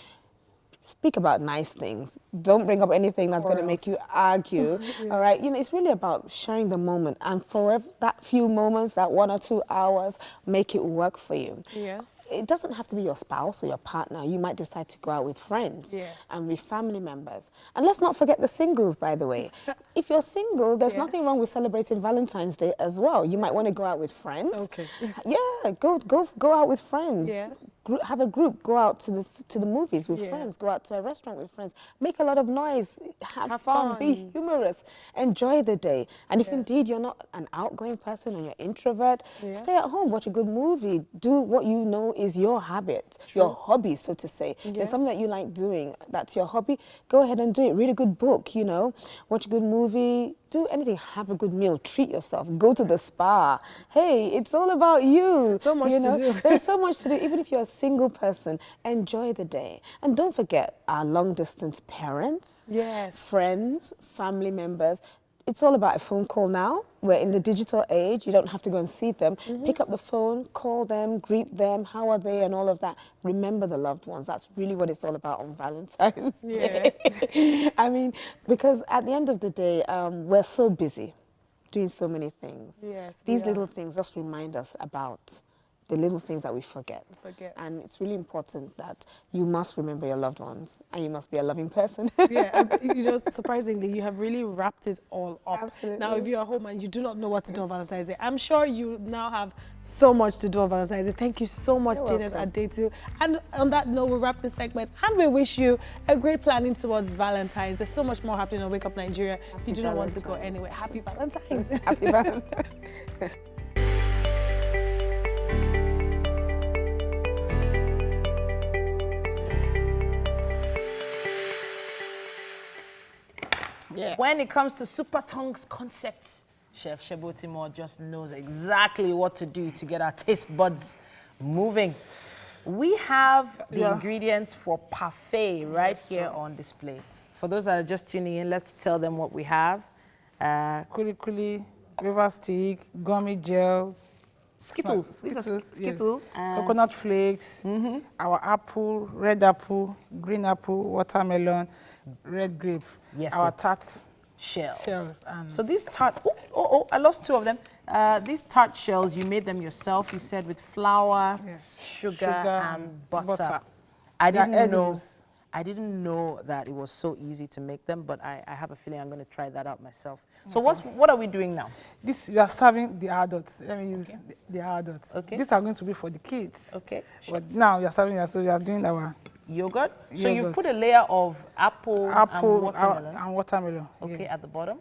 speak about nice things. Don't bring up anything that's going to make you argue. Yeah. All right. You know, it's really about sharing the moment, and for that few moments, that 1 or 2 hours, make it work for you. Yeah. It doesn't have to be your spouse or your partner. You might decide to go out with friends and with family members. And let's not forget the singles, by the way. If you're single, there's nothing wrong with celebrating Valentine's Day as well. You might want to go out with friends. Okay. Yeah, go out with friends. Yeah. Have a group, go out to the movies with friends, go out to a restaurant with friends, make a lot of noise, have fun, be humorous, enjoy the day. And if indeed you're not an outgoing person and you're introvert, stay at home, watch a good movie, do what you know is your habit, your hobby, so to say. There's something that you like doing, that's your hobby, go ahead and do it. Read a good book, you know, watch a good movie, do anything, have a good meal, treat yourself, go to the spa. Hey, it's all about you. So much you know? to do. There's so much to do. Even if you're a single person, enjoy the day. And don't forget our long distance parents, friends, family members. It's all about a phone call now. We're in the digital age. You don't have to go and see them. Pick up the phone, call them, greet them. How are they and all of that. Remember the loved ones. That's really what it's all about on Valentine's Day. I mean, because at the end of the day, we're so busy doing so many things. These little things just remind us about the little things that we forget. And it's really important that you must remember your loved ones and you must be a loving person. You know, surprisingly, you have really wrapped it all up. Absolutely. Now, if you're at home and you do not know what to do on Valentine's Day, I'm sure you now have so much to do on Valentine's Day. Thank you so much, Janet Adetu. And on that note, we'll wrap this segment and we wish you a great planning towards Valentine's. There's so much more happening on Wake Up Nigeria. You do not want to go anywhere. Happy Valentine's. Happy Valentine's. When it comes to Super Tongues concepts, Chef Shebotimo just knows exactly what to do to get our taste buds moving. We have the ingredients for parfait right here on display. For those that are just tuning in, let's tell them what we have. Kuli kuli, river stick, gummy gel, Skittles, coconut flakes, our apple, red apple, green apple, watermelon, red grape, our tart shells. So these tart, I lost 2 of them. These tart shells, you made them yourself, you said, with flour, sugar and butter. I didn't know that it was so easy to make them, but I have a feeling I'm going to try that out myself. So what are we doing now? This, we are serving the adults. Let me use the adults. These are going to be for the kids. But now we are serving, so we are doing our yogurt. So you put a layer of apple and watermelon. At the bottom.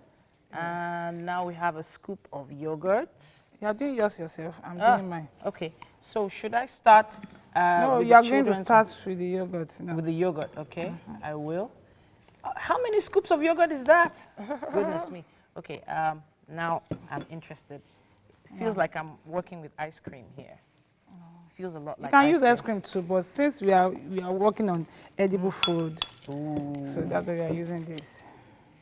And now we have a scoop of yogurt. You are doing yours yourself. I'm doing mine. Okay. So should I start? No, you are going to start with the yogurt. No. With the yogurt, okay. I will. How many scoops of yogurt is that? Goodness me. Okay, now I'm interested. It feels like I'm working with ice cream here. Feels a lot like you can use ice cream too, but since we are working on edible food, so that's why we are using this.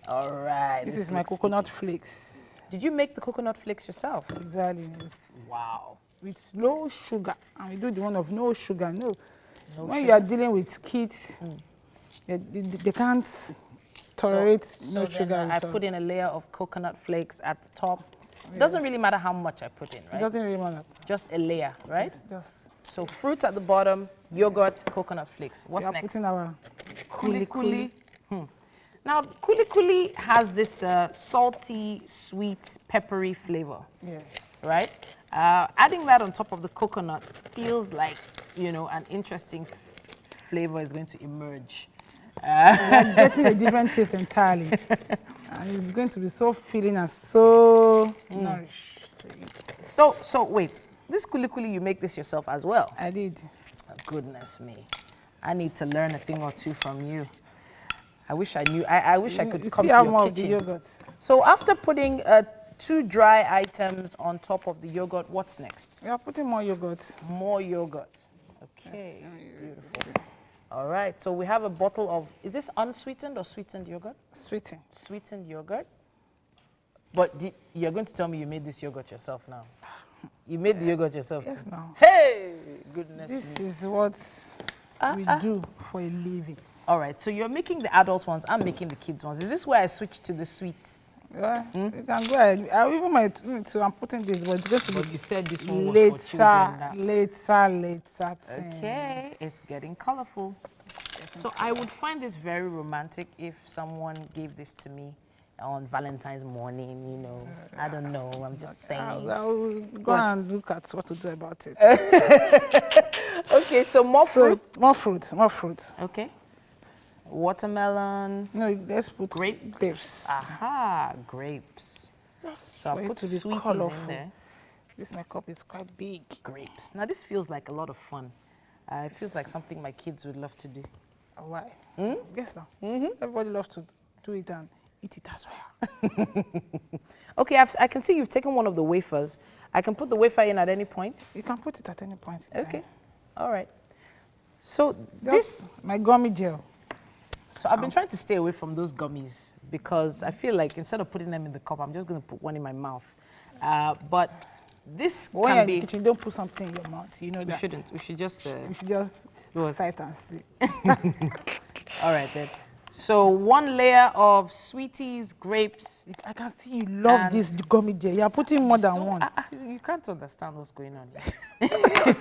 All right. This is my coconut flakes. Did you make the coconut flakes yourself? Exactly. Wow. With no sugar, and we do the one of no sugar. No when you are dealing with kids, they can't tolerate no sugar. I put in a layer of coconut flakes at the top. It doesn't really matter how much I put in, right? It doesn't really matter. Just a layer, right? It's just. So fruit at the bottom, yogurt, coconut flakes. What's next? We are putting our kuli kuli. Now, kuli kuli has this salty, sweet, peppery flavor. Yes. Right? Adding that on top of the coconut feels like, you know, an interesting flavor is going to emerge. We're getting a different taste entirely. And it's going to be so filling and so nourished. So wait, this kuli kuli, you make this yourself as well? I did. Oh, goodness me. I need to learn a thing or two from you. I wish I knew. I wish I could come to your more kitchen. Of the yogurt. So after putting 2 dry items on top of the yogurt, what's next? We are putting more yogurt. More yogurt. Okay. Yes. Beautiful. All right. So we have a bottle of, is this unsweetened or sweetened yogurt? Sweetened. Sweetened yogurt. But you're going to tell me you made this yogurt yourself now? You made the yogurt yourself? Yes, now. Hey! Goodness This me. is what we do for a living. All right, so you're making the adult ones, I'm making the kids ones. Is this where I switch to the sweets? Yeah, you can go ahead. Even my so I'm putting this, but it's going to be. You said this one was for children. Later. Okay, it's getting colorful. So I would find this very romantic if someone gave this to me on Valentine's morning, you know. I don't know, I'm just saying. I'll go and look at what to do about it. Okay, so more fruits? More fruits. Okay. Watermelon. No, let's put grapes. Aha, grapes. So I'll put sweeties in there. This my cup is quite big. Grapes. Now this feels like a lot of fun. It feels like something my kids would love to do. Why? Yes, now. Everybody loves to do it and eat it as well. Okay, I can see you've taken one of the wafers. I can put the wafer in at any point? You can put it at any point. Okay, all right. So this my gummy gel. So I've been trying to stay away from those gummies because I feel like instead of putting them in the cup, I'm just going to put one in my mouth. But this when can you're be... in the kitchen, don't put something in your mouth. You know that. We shouldn't. We should just... you should just sight and see. All right, then. So 1 layer of sweeties, grapes. I can see you love this gummy gel. You're putting more than one. You can't understand what's going on here.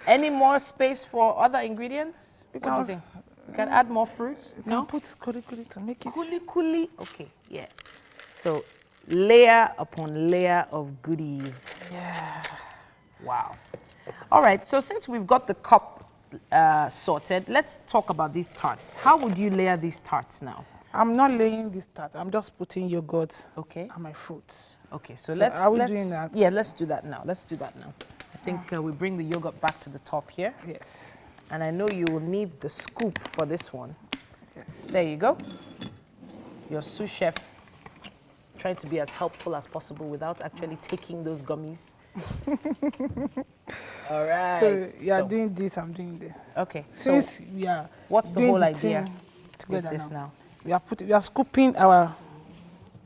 Any more space for other ingredients? What do you think? You can add more fruit? You can put kuli to make it. Kuli. Okay, yeah. So layer upon layer of goodies. Yeah. Wow. All right, so since we've got the cup sorted, let's talk about these tarts. How would you layer these tarts now? I'm not laying this tart. I'm just putting yogurt and my fruits. Okay, so are we doing that? Yeah, let's do that now. I think we bring the yogurt back to the top here. Yes. And I know you will need the scoop for this one. Yes. There you go. Your sous chef trying to be as helpful as possible without actually taking those gummies. All right. So you are doing this, I'm doing this. Okay. Since we are what's the whole idea together with this now? We are scooping our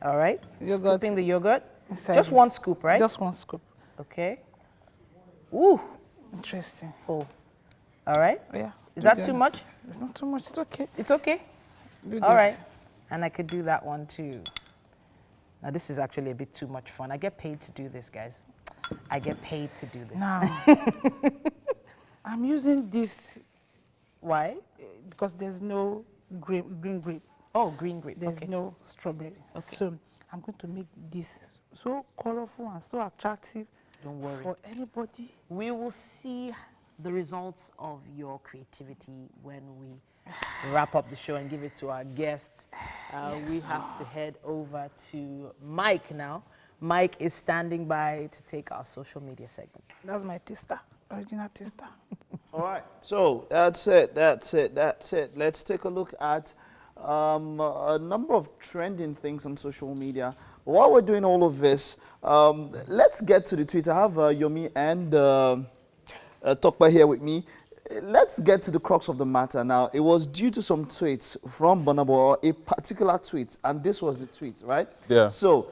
yogurt. Scooping the yogurt. Inside just one scoop, right? Just one scoop. Okay. Ooh. Interesting. Full. All right. Yeah. Is that too much? It's not too much. It's okay. It's okay? All right. And I could do that one too. Now this is actually a bit too much fun. I get paid to do this, guys. I get paid to do this. Now, I'm using this. Why? Because there's no green grape. Oh, green grape. There's no strawberry. Okay. So I'm going to make this so colorful and so attractive. Don't worry. For anybody. We will see the results of your creativity when we wrap up the show and give it to our guests. We have to head over to Mike now. Mike is standing by to take our social media segment. That's my taster, original taster. All right, so that's it. Let's take a look at a number of trending things on social media. But while we're doing all of this, let's get to the tweets. I have Yomi and Tokpa here with me. Let's get to the crux of the matter now. It was due to some tweets from Burna, a particular tweet, and this was the tweet, right? Yeah. So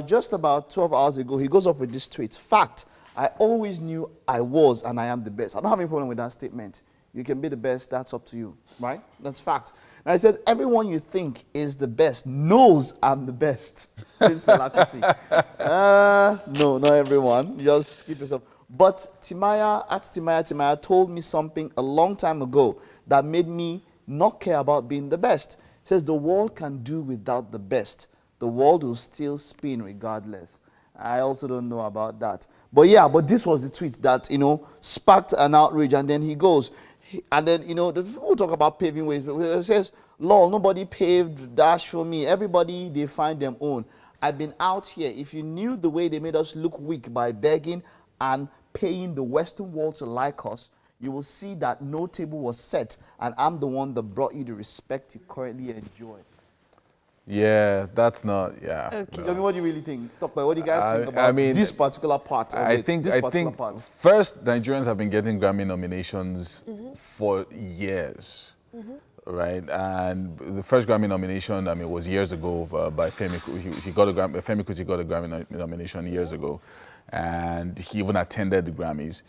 just about 12 hours ago, he goes up with this tweet. Fact, I always knew I was and I am the best. I don't have any problem with that statement. You can be the best, that's up to you, right? That's fact. Now it says, everyone you think is the best knows I'm the best. Since Fela Kuti. No, not everyone. Just keep yourself. But Timaya told me something a long time ago that made me not care about being the best. It says the world can do without the best. The world will still spin regardless. I also don't know about that. But yeah, but this was the tweet that, sparked an outrage. And then he goes, and then, the people talk about paving ways. But it says, lol, nobody paved dash for me. Everybody, they find their own. I've been out here. If you knew the way they made us look weak by begging and paying the Western world to like us, you will see that no table was set, and I'm the one that brought you the respect you currently enjoy. Yeah, that's not, yeah. Okay. No. I mean, what do you really think? What do you guys think about this particular part of I think first, Nigerians have been getting Grammy nominations for years. Right, and the first Grammy nomination, was years ago by Femi Kuti. Femi Kuti got a Grammy nomination years ago, and he even attended the Grammys.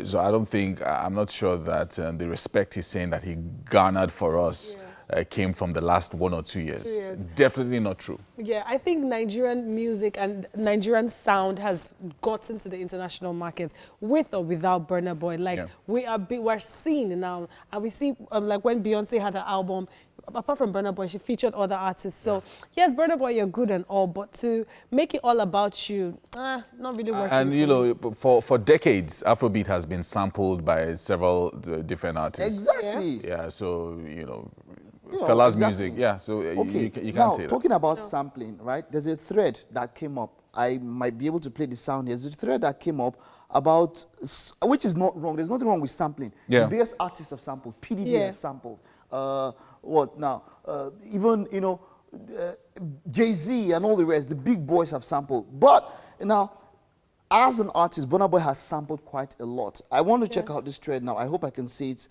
So I don't think, I'm not sure that the respect he's saying that he garnered for us came from the last 1 or 2 years. 2 years. Definitely not true. Yeah, I think Nigerian music and Nigerian sound has gotten to the international market with or without Burna Boy. Like we're seen now, and we see like when Beyonce had her album. Apart from Burna Boy, she featured other artists. So yes, Burna Boy, you're good and all, but to make it all about you, not really working. And you know, for decades, Afrobeat has been sampled by several different artists. Exactly. Yeah. So you know, Fela's music. Yeah. So you can't now, say that. Talking about sampling, right? There's a thread that came up. I might be able to play the sound here. There's a thread that came up about, which is not wrong. There's nothing wrong with sampling. Yeah. The biggest artists have sampled. PDD has sampled. What now? Even, you know, Jay-Z and all the rest, the big boys have sampled. But now, as an artist, Burna Boy has sampled quite a lot. I want to check out this thread now. I hope I can see it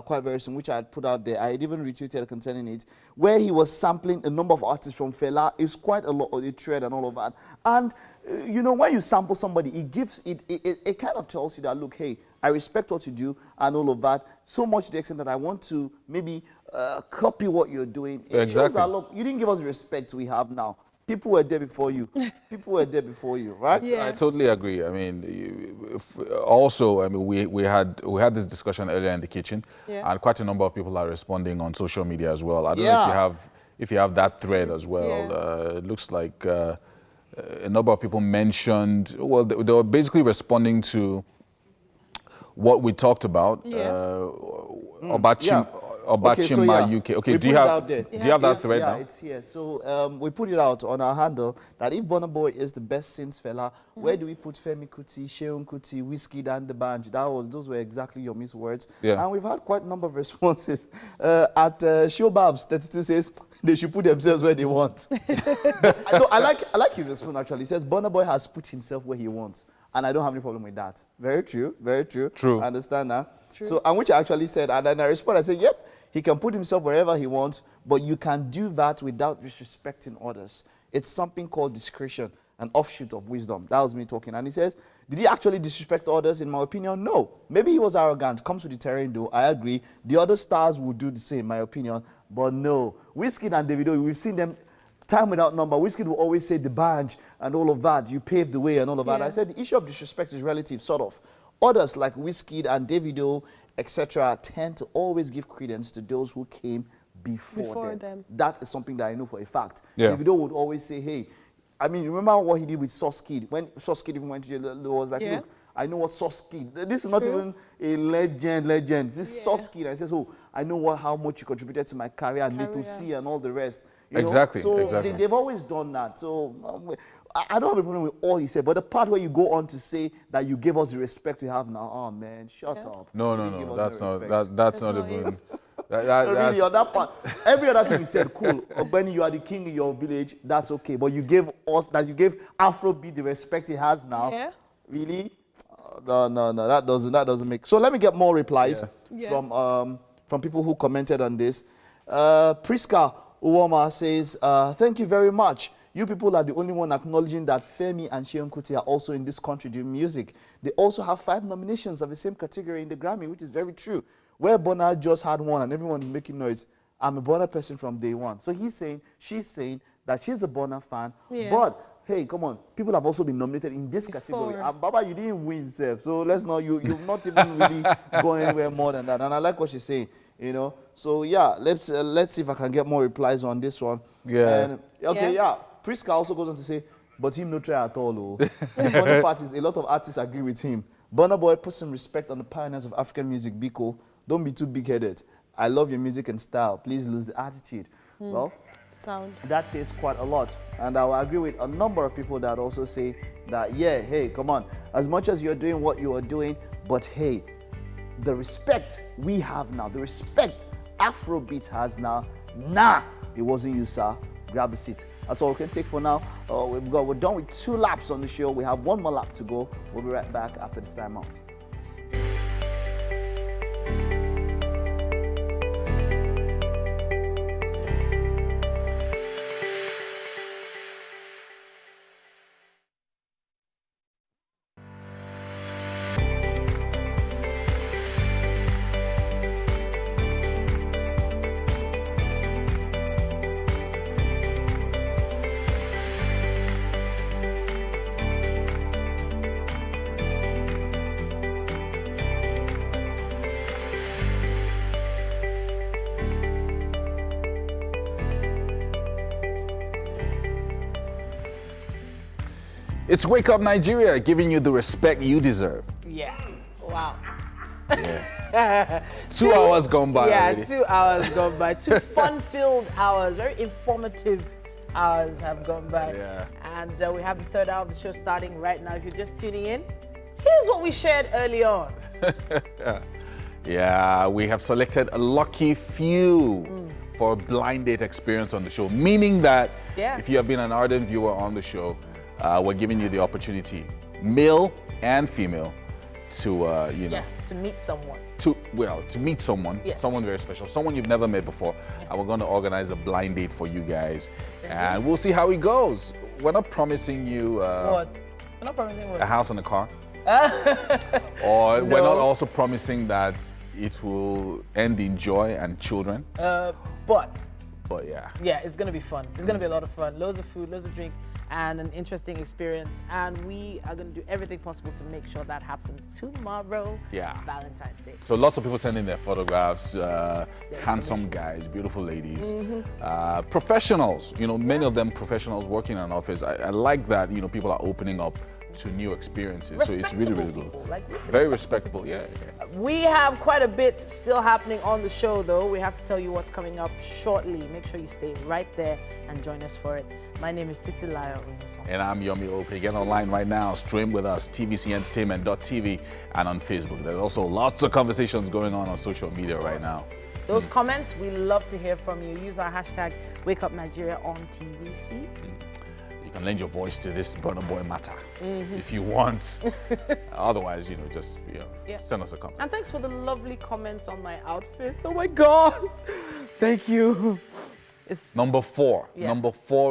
quite very soon, which I had put out there. I had even retweeted concerning it, where he was sampling a number of artists from Fela. It's quite a lot of the thread and all of that. And, you know, when you sample somebody, it gives, it kind of tells you that, look, hey, I respect what you do and all of that, so much to the extent that I want to maybe copy what you're doing. It shows that, look, you didn't give us the respect we have now. People were there before you. People were there before you, right? I totally agree. I mean, also, I mean, we had this discussion earlier in the kitchen, and quite a number of people are responding on social media as well. I don't know if you have that thread as well. It looks like a number of people mentioned. Well, they were basically responding to what we talked about. Obachima UK. Okay, do you have that thread now? Yeah, it's here. So we put it out on our handle that if Burna Boy is the best since Fela, where do we put Femi Kuti, Seun Kuti, Wizkid and Dbanj? Those were exactly your missed words. Yeah. And we've had quite a number of responses. At Showbabs32 says they should put themselves where they want. I like his response actually. He says Burna Boy has put himself where he wants. And I don't have any problem with that. Very true, very true. True. I understand that. So, and which I actually said, and then I responded, I said, yep, he can put himself wherever he wants, but you can do that without disrespecting others. It's something called discretion, an offshoot of wisdom. That was me talking. And he says, did he actually disrespect others? In my opinion, no. Maybe he was arrogant. Comes with the terrain, though. I agree. The other stars would do the same, in my opinion. But no. Wizkid and Davido, we've seen them time without number. Wizkid will always say Dbanj and all of that. You paved the way and all of that. I said the issue of disrespect is relative, sort of. Others like Wizkid and Davido, etc., tend to always give credence to those who came before them. That is something that I know for a fact. Davido would always say, hey, I mean, remember what he did with Sauce Kid? When Sauce Kid even went to jail, he was like, look, I know what Sauce Kid. This is not even a legend. This is Sauce Kid. And he says, oh, I know how much you contributed to my career, Little C and all the rest. You know? So they've always done that. So I don't have a problem with all he said, but the part where you go on to say that you gave us the respect we have now, oh man, shut up. No, that's not even. Really, on that part, every other thing you said, cool. When you are the king in your village, that's okay. But you gave Afrobeat the respect it has now. Yeah. Really? No, that doesn't make. So let me get more replies from people who commented on this. Priska Uwama says, thank you very much. You people are the only one acknowledging that Femi and Seun Kuti are also in this country doing music. They also have 5 nominations of the same category in the Grammy, which is very true. Where Burna just had one and everyone is making noise. I'm a Burna person from day one. So she's saying that she's a Burna fan, but hey, come on, people have also been nominated in this category. And Baba, you didn't win, Seth. So let's not, you've not even really gone anywhere more than that. And I like what she's saying, you know. So yeah, let's see if I can get more replies on this one. And, Priska also goes on to say, but him no try at all. The funny part is a lot of artists agree with him. Burna Boy, put some respect on the pioneers of African music, Biko. Don't be too big-headed. I love your music and style. Please lose the attitude. Well, that says quite a lot. And I will agree with a number of people that also say that, yeah, hey, come on. As much as you're doing what you are doing, but hey, the respect we have now, the respect Afrobeat has now, nah, it wasn't you, sir. Grab a seat. That's all we can take for now. We're done with 2 laps on the show. We have 1 more lap to go. We'll be right back after this time out. It's Wake Up Nigeria, giving you the respect you deserve. Yeah. Wow. Yeah. 2 hours gone by already. 2 hours gone by. 2 fun-filled hours, very informative hours have gone by. Yeah. And we have the third hour of the show starting right now. If you're just tuning in, here's what we shared early on. Yeah, we have selected a lucky few for a blind date experience on the show, meaning that if you have been an ardent viewer on the show, we're giving you the opportunity, male and female, to to meet someone. To meet someone, someone very special, someone you've never met before, and we're going to organize a blind date for you guys, and we'll see how it goes. We're not promising you What? We're not promising what? a house and a car, or we're not also promising that it will end in joy and children. But yeah, it's gonna be fun. It's gonna be a lot of fun. Loads of food, loads of drink, and an interesting experience. And we are gonna do everything possible to make sure that happens tomorrow. Yeah. Valentine's Day. So lots of people sending their photographs, handsome guys, beautiful ladies, professionals, many of them professionals working in an office. I like that, people are opening up to new experiences. So it's really, really good. Very respectable, yeah. We have quite a bit still happening on the show, though. We have to tell you what's coming up shortly. Make sure you stay right there and join us for it. My name is Titilayo. And I'm Yomi Ope. Get online right now. Stream with us, tvcentertainment.tv, and on Facebook. There's also lots of conversations going on social media right now. Those comments, we love to hear from you. Use our hashtag WakeUpNigeria on TVC. You can lend your voice to this Burna Boy matter if you want. Otherwise, just send us a comment. And thanks for the lovely comments on my outfit. Oh my God. Thank you. It's number 4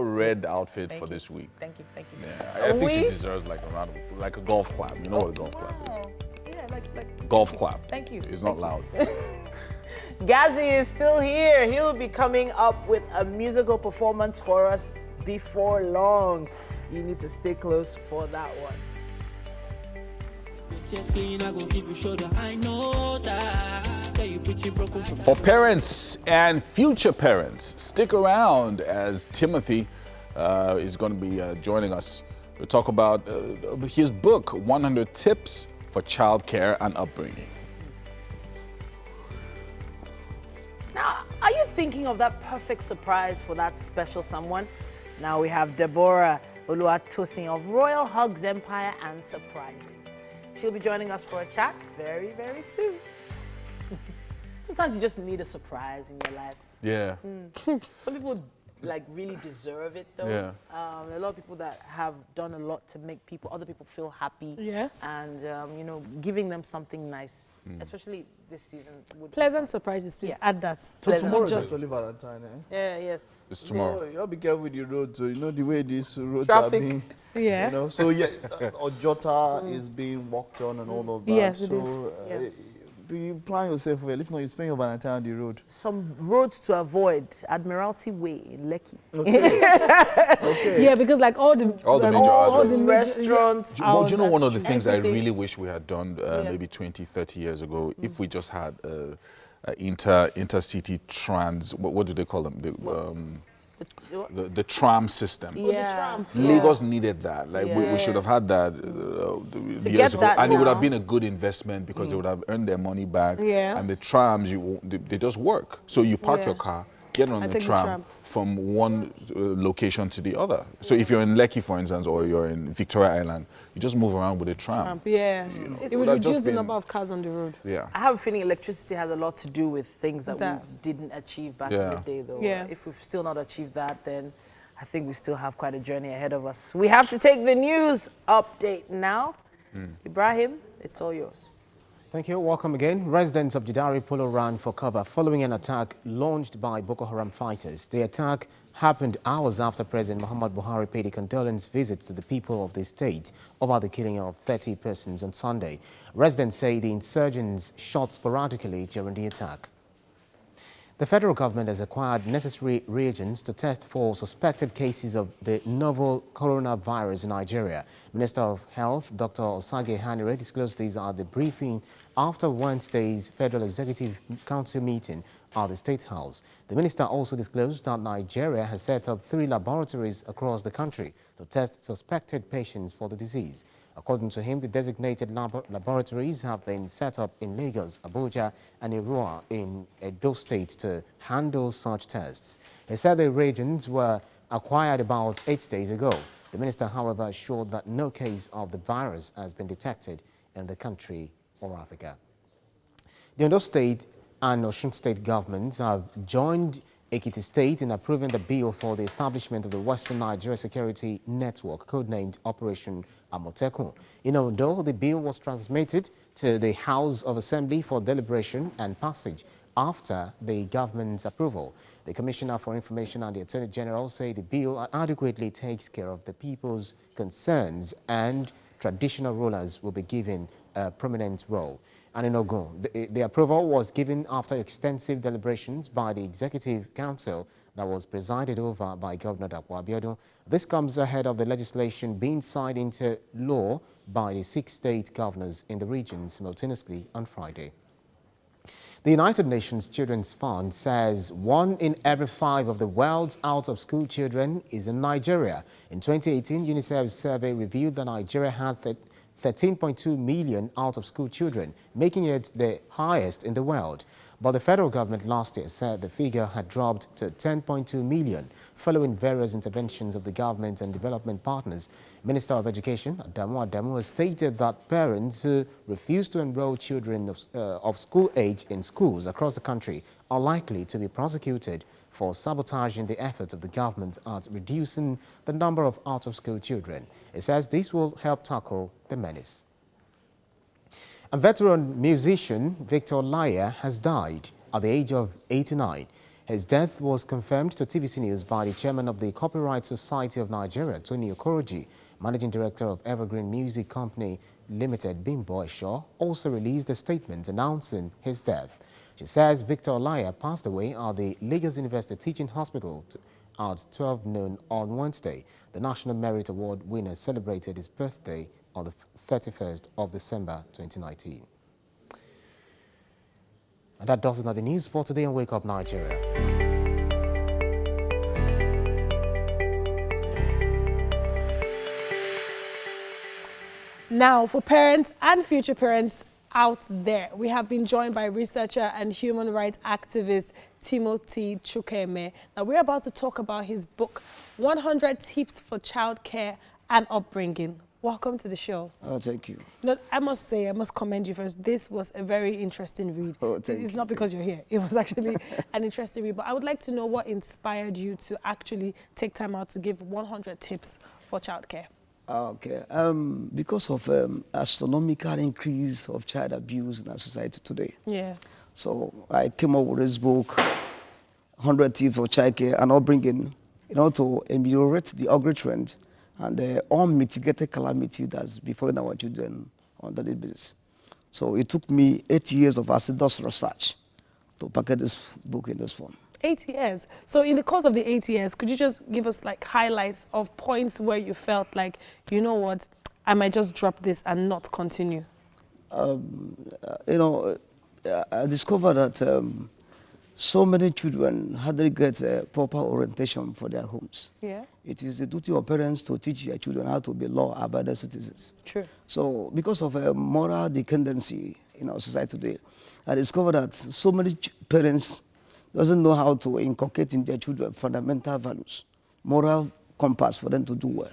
red outfit for this week. Thank you. Yeah, I think she deserves like a round of, like a golf clap. You know what a golf clap is? Yeah, like golf clap. Thank you. It's not loud. Gazzy is still here. He'll be coming up with a musical performance for us before long. You need to stay close for that one. For parents and future parents, stick around as Timothy is going to be joining us. We'll talk about his book, 100 Tips for Childcare and Upbringing. Now, are you thinking of that perfect surprise for that special someone? Now we have Deborah Oluwatosin of Royal Hugs Empire and Surprises. She'll be joining us for a chat very, very soon. Sometimes you just need a surprise in your life. Yeah. Some people really deserve it though. Yeah. A lot of people that have done a lot to make other people feel happy. Yeah. And giving them something nice, especially this season. Pleasant surprises, please add that. So tomorrow is only Valentine, Yeah, yes. It's tomorrow. You all be careful with the roads. So the way these roads Traffic. are being. Yeah. So Ojota is being walked on and all of that. Yes, it so you plan yourself well. If not, you spend your Valentine on the road. Some roads to avoid: Admiralty Way in Lekki. Okay. Yeah, because all the major restaurants. Do you know one of the things I really wish we had done maybe 20, 30 years ago? If we just had intercity trans, what do they call them? The tram system. Yeah. Lagos needed that. We should have had that years ago, and it would have been a good investment because they would have earned their money back. Yeah. And the trams, they just work. So you park your car, get on the tram from one location to the other. So if you're in Lekki, for instance, or you're in Victoria Island, you just move around with a tram. Yeah. It would reduce the number of cars on the road. Yeah. I have a feeling electricity has a lot to do with things that we didn't achieve back in the day, though. Yeah. If we've still not achieved that, then I think we still have quite a journey ahead of us. We have to take the news update now. Ibrahim, it's all yours. Thank you. Welcome again. Residents of Jidari Polo ran for cover following an attack launched by Boko Haram fighters. The attack happened hours after President Muhammad Buhari paid a condolence visit to the people of the state over the killing of 30 persons on Sunday. Residents say the insurgents shot sporadically during the attack. The federal government has acquired necessary reagents to test for suspected cases of the novel coronavirus in Nigeria. Minister of Health, Dr. Osage Hanire, disclosed these at the briefing after Wednesday's Federal Executive Council meeting at the State House. The minister also disclosed that Nigeria has set up 3 laboratories across the country to test suspected patients for the disease. According to him, the designated laboratories have been set up in Lagos, Abuja, and Irua in Edo State to handle such tests. He said the reagents were acquired about 8 days ago. The minister, however, assured that no case of the virus has been detected in the country or Africa. The Edo State and Osun State governments have joined Ekiti State in approving the bill for the establishment of the Western Nigeria Security Network, codenamed Operation Amotekun. In Ondo, the bill was transmitted to the House of Assembly for deliberation and passage after the government's approval. The Commissioner for Information and the Attorney General say the bill adequately takes care of the people's concerns and traditional rulers will be given a prominent role. And in Ogun, the approval was given after extensive deliberations by the Executive Council that was presided over by Governor Dapo Abiodun. This comes ahead of the legislation being signed into law by the 6 state governors in the region simultaneously on Friday. The United Nations Children's Fund says 1 in every 5 of the world's out-of-school children is in Nigeria. In 2018, UNICEF's survey revealed that Nigeria had 13.2 million out-of-school children, making it the highest in the world. But the federal government last year said the figure had dropped to 10.2 million, following various interventions of the government and development partners. Minister of Education, Adamu has stated that parents who refuse to enroll children of school age in schools across the country are likely to be prosecuted for sabotaging the efforts of the government at reducing the number of out-of-school children. It says this will help tackle the menace. A veteran musician, Victor Olaiya, has died at the age of 89. His death was confirmed to TVC News by the chairman of the Copyright Society of Nigeria, Tony Okoroji. Managing director of Evergreen Music Company Limited, Bimbo Esho, also released a statement announcing his death. She says Victor Olaiya passed away at the Lagos University Teaching Hospital at 12 noon on Wednesday. The National Merit Award winner celebrated his birthday on the 31st of December 2019. And that does it, the news for today on Wake Up Nigeria. Now, for parents and future parents out there, we have been joined by researcher and human rights activist Timothy Chukwueme. Now, we're about to talk about his book, 100 Tips for Childcare and Upbringing. Welcome to the show. Oh, thank you. No, I must say, I must commend you first. This was a very interesting read. Oh, thank you. It's not because you're here. It was actually an interesting read. But I would like to know what inspired you to actually take time out to give 100 tips for childcare. Okay. Because of astronomical increase of child abuse in our society today. Yeah. So I came up with this book, 100 Tips for Childcare and Upbringing, in order to ameliorate the ugly trend and the unmitigated calamity that's befalling our children on a daily basis. So it took me 8 years of assiduous research to package this book in this form. 8 years. So in the course of the 8 years, could you just give us like highlights of points where you felt like, you know what, I might just drop this and not continue? I discovered that so many children hardly get proper orientation for their homes. Yeah. It is the duty of parents to teach their children how to be law-abiding citizens. True. So because of a moral dependency in our society today, I discovered that so many parents doesn't know how to inculcate in their children fundamental values, moral compass for them to do well.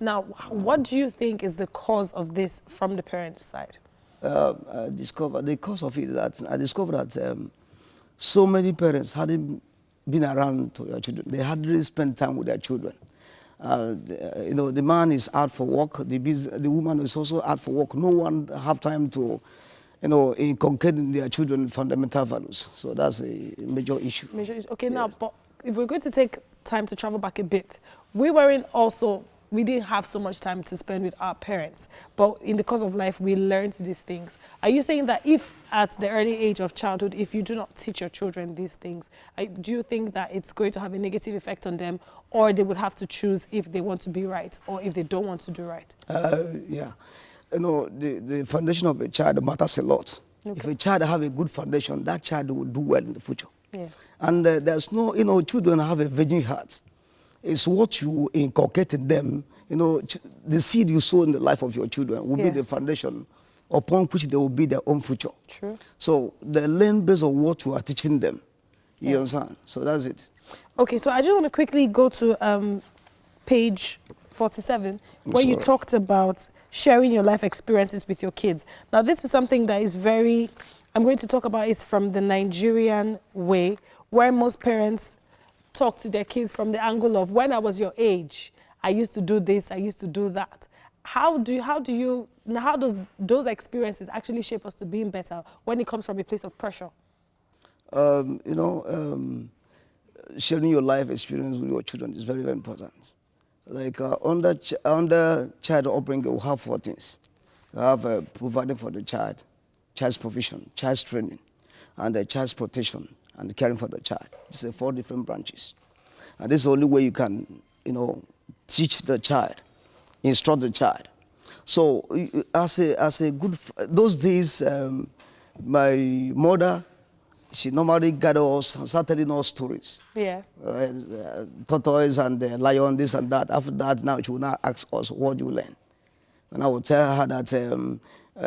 Now, what do you think is the cause of this from the parents' side? The cause of it is that I discovered that so many parents hadn't been around to their children. They hardly spent time with their children. The man is out for work. The woman is also out for work. No one have time to, inculcate in their children fundamental values. So that's a major issue. Okay, yes. Now, but if we're going to take time to travel back a bit, we weren't also we didn't have so much time to spend with our parents, but in the course of life, we learned these things. Are you saying that if at the early age of childhood, if you do not teach your children these things, do you think that it's going to have a negative effect on them, or they would have to choose if they want to be right or if they don't want to do right? Yeah. You know, the foundation of a child matters a lot. Okay. If a child have a good foundation, that child will do well in the future. Yeah. And there's no, you know, children have a virgin heart. It's what you inculcate in them. You know, the seed you sow in the life of your children will be the foundation upon which they will be their own future. True. So they learn based on what you are teaching them. You understand? So that's it. Okay, so I just want to quickly go to page 47, where you talked about sharing your life experiences with your kids. Now, this is something that is very, I'm going to talk about it from the Nigerian way, where most parents talk to their kids from the angle of, when I was your age, I used to do this, I used to do that. How does those experiences actually shape us to being better when it comes from a place of pressure? You know, sharing your life experience with your children is very, very important. Like under child upbringing, we have 4 things. We have providing for the child, child's provision, child's training, and the child's protection, and caring for the child. It's 4 different branches. And this is the only way you can, you know, teach the child, instruct the child. So as a good, those days, my mother, she normally gathered us and started telling us stories. Yeah. Tortoise and the lion, this and that. After that, now she will now ask us, what do you learn? And I would tell her that it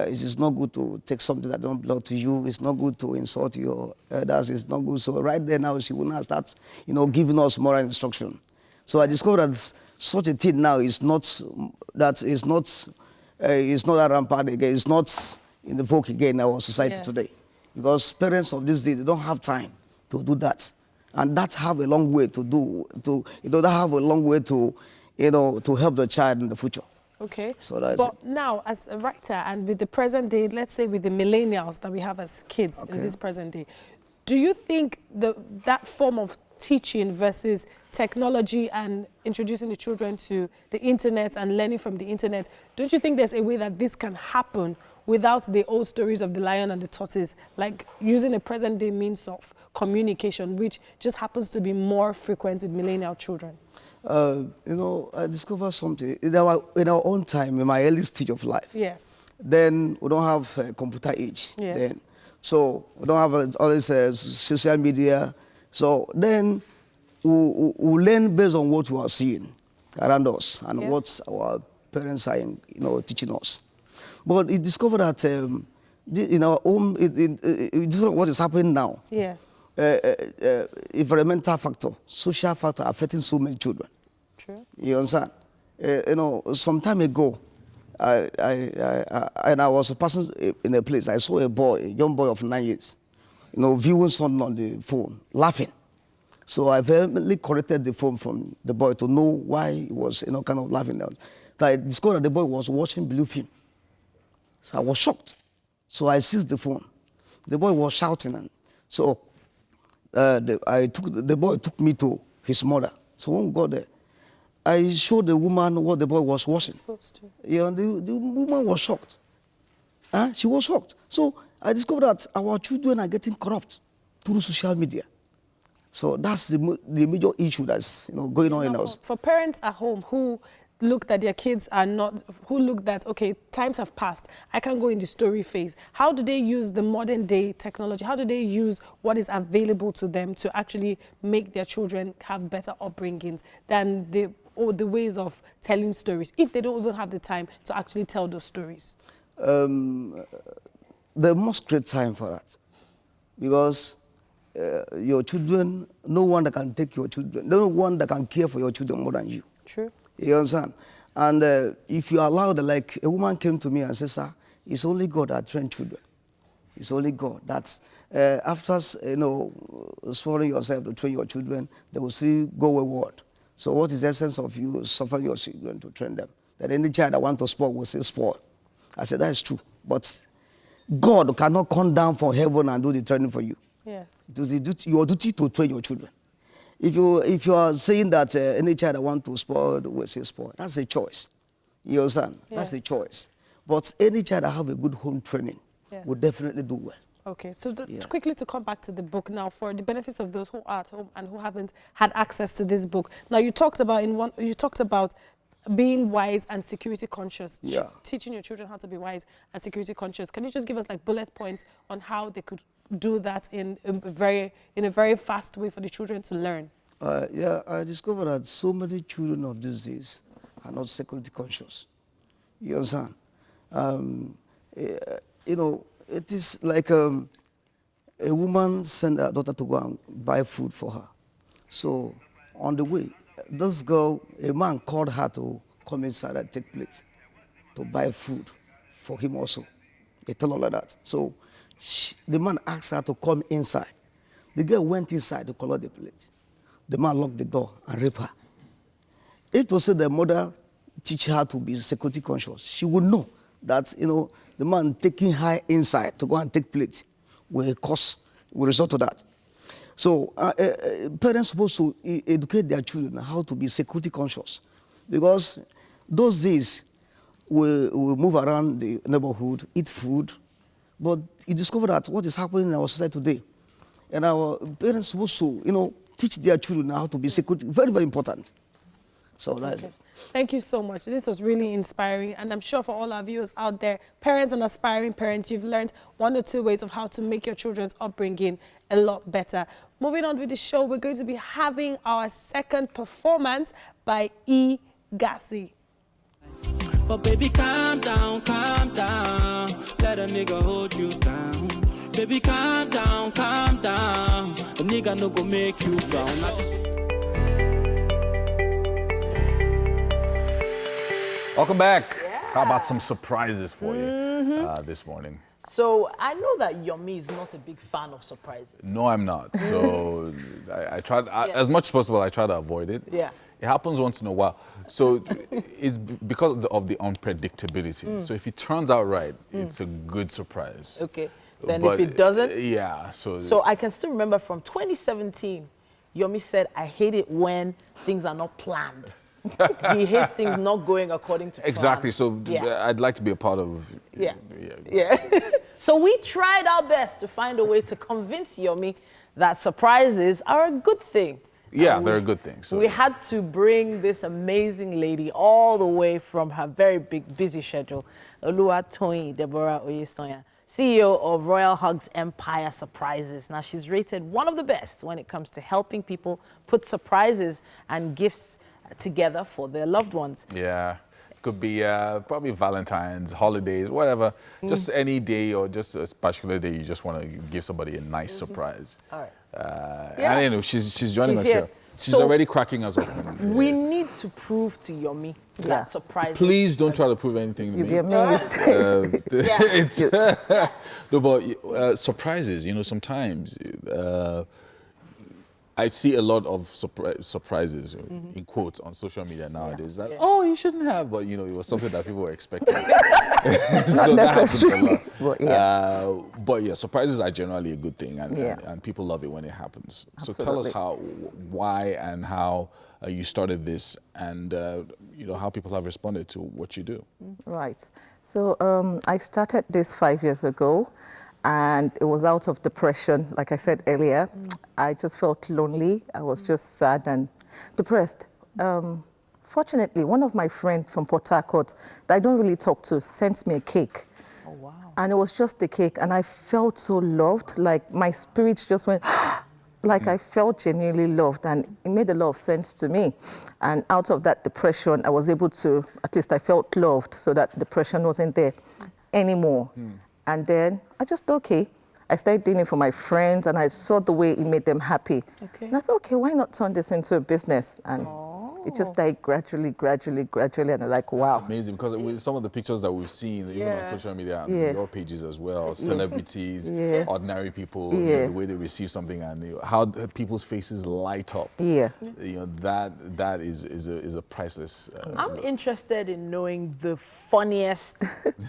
is not good to take something that don't belong to you. It's not good to insult your elders. It's not good. So right there now, she will now start, you know, giving us moral instruction. So I discovered that such a thing now is not rampant again. It's not in the vogue again in our society today. Because parents of this day, they don't have time to do that. And that have a long way to do, that have a long way to, you know, to help the child in the future. Okay. So that's but now, as a writer, and with the present day, let's say with the millennials that we have as kids in this present day, do you think that form of teaching versus technology and introducing the children to the internet and learning from the internet, don't you think there's a way that this can happen without the old stories of the lion and the tortoise, like using a present day means of communication, which just happens to be more frequent with millennial children? You know, I discovered something. In our own time, in my early stage of life, then we don't have computer age. Then. So we don't have all this social media. So then we learn based on what we are seeing around us and what our parents are, you know, teaching us. But it discovered that in our own, what is happening now. Yes. Environmental factor, social factor affecting so many children. True. You understand? You know, some time ago, I was passing in a place. I saw a young boy of 9 years, you know, viewing something on the phone, laughing. So I vehemently corrected the phone from the boy to know why he was, you know, kind of laughing. So I discovered that the boy was watching blue film. So I was shocked. So I seized the phone. The boy was shouting, and so the boy took me to his mother. So when we got there, I showed the woman what the boy was watching. Yeah, the woman was shocked. She was shocked. So I discovered that our children are getting corrupt through social media. So that's the major issue that's, you know, going on in us. For parents at home who look that their kids are not, who look that, okay, times have passed, I can't go in the story phase. How do they use the modern day technology? How do they use what is available to them to actually make their children have better upbringings than the ways of telling stories, if they don't even have the time to actually tell those stories? They must create time for that. Because your children, no one that can take your children, no one that can care for your children more than you. True. You understand? And if you allow like a woman came to me and said, sir, it's only God that trains children. It's only God. That's after, you know, swallowing yourself to train your children, they will still go wayward. So what is the essence of you suffering your children to train them? That any child that wants to spoil will say spoil. I said, that is true. But God cannot come down from heaven and do the training for you. Yes. It is your duty to train your children. if you are saying that any child that want to spoil will say spoil, that's a choice. You understand? That's a choice. But any child that have a good home training will definitely do well. Okay, so quickly to come back to the book now, for the benefits of those who are at home and who haven't had access to this book. Now, you talked about being wise and security conscious. Teaching your children how to be wise and security conscious. Can you just give us like bullet points on how they could do that in a very fast way for the children to learn? I discovered that so many children of these days are not security conscious. You understand? You know, it is like a woman sent her daughter to go and buy food for her. So on the way, this girl, a man called her to come inside and take plate to buy food for him also. They tell her like that. So the man asked her to come inside. The girl went inside to collect the plate. The man locked the door and raped her. If you say the mother teach her to be security conscious, she would know that, you know, the man taking her inside to go and take plate will result to that. So parents supposed to educate their children how to be security conscious, because those days we move around the neighborhood, eat food, but you discover that what is happening in our society today, and our parents supposed to, you know, teach their children how to be security. Very, very important. So that's it. Thank you so much. This was really inspiring, and I'm sure for all our viewers out there, parents and aspiring parents, you've learned 1 or 2 ways of how to make your children's upbringing a lot better. Moving on with the show, we're going to be having our second performance by E. Gassi. But baby, calm down, let a nigga hold you down. Baby, calm down, a nigga no go make you frown. Welcome back. How about some surprises for you this morning? So I know that Yomi is not a big fan of surprises. No, I'm not. So I tried, as much as possible, I try to avoid it. Yeah. It happens once in a while. So it's because of the unpredictability. So if it turns out right, it's a good surprise. Okay. Then if it doesn't? Yeah. So I can still remember from 2017, Yomi said, I hate it when things are not planned. He hates things not going according to plan. Exactly. So I'd like to be a part of. Yeah. So we tried our best to find a way to convince Yomi that surprises are a good thing. Yeah, they're a good thing. So we had to bring this amazing lady all the way from her very busy schedule, Olaiya Deborah Oyesonya, CEO of Royal Hugs Empire Surprises. Now, she's rated one of the best when it comes to helping people put surprises and gifts together for their loved ones. Yeah, it could be probably Valentine's, holidays, whatever. Just any day or just a particular day you just want to give somebody a nice surprise. All right. And you know, she's joining us here. She's already cracking us up. We need to prove to Yomi that surprise. Please don't try to prove anything to me. You'll be amazed. No, but surprises, you know, sometimes I see a lot of surprises, in quotes, on social media nowadays. That, oh, you shouldn't have, but, you know, it was something that people were expecting. Not necessarily. But yeah, surprises are generally a good thing, and people love it when it happens. Absolutely. So tell us why and how you started this, and you know, how people have responded to what you do. Right. So I started this 5 years ago. And it was out of depression, like I said earlier. I just felt lonely. I was just sad and depressed. Fortunately, one of my friends from Port Harcourt that I don't really talk to sent me a cake. Oh, wow. And it was just the cake. And I felt so loved, like my spirit just went, like I felt genuinely loved. And it made a lot of sense to me. And out of that depression, I was able to, at least I felt loved, so that depression wasn't there anymore. And then I just, I started doing it for my friends, and I saw the way it made them happy. Okay. And I thought, okay, why not turn this into a business? And it just started gradually, and I'm like, wow. That's amazing, because with some of the pictures that we've seen, even on social media and your pages as well, celebrities, ordinary people, you know, the way they receive something, and you know, how people's faces light up. You know, that is a priceless. I'm interested in knowing the funniest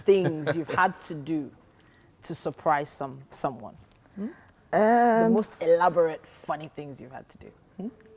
things you've had to do to surprise someone. The most elaborate, funny things you've had to do.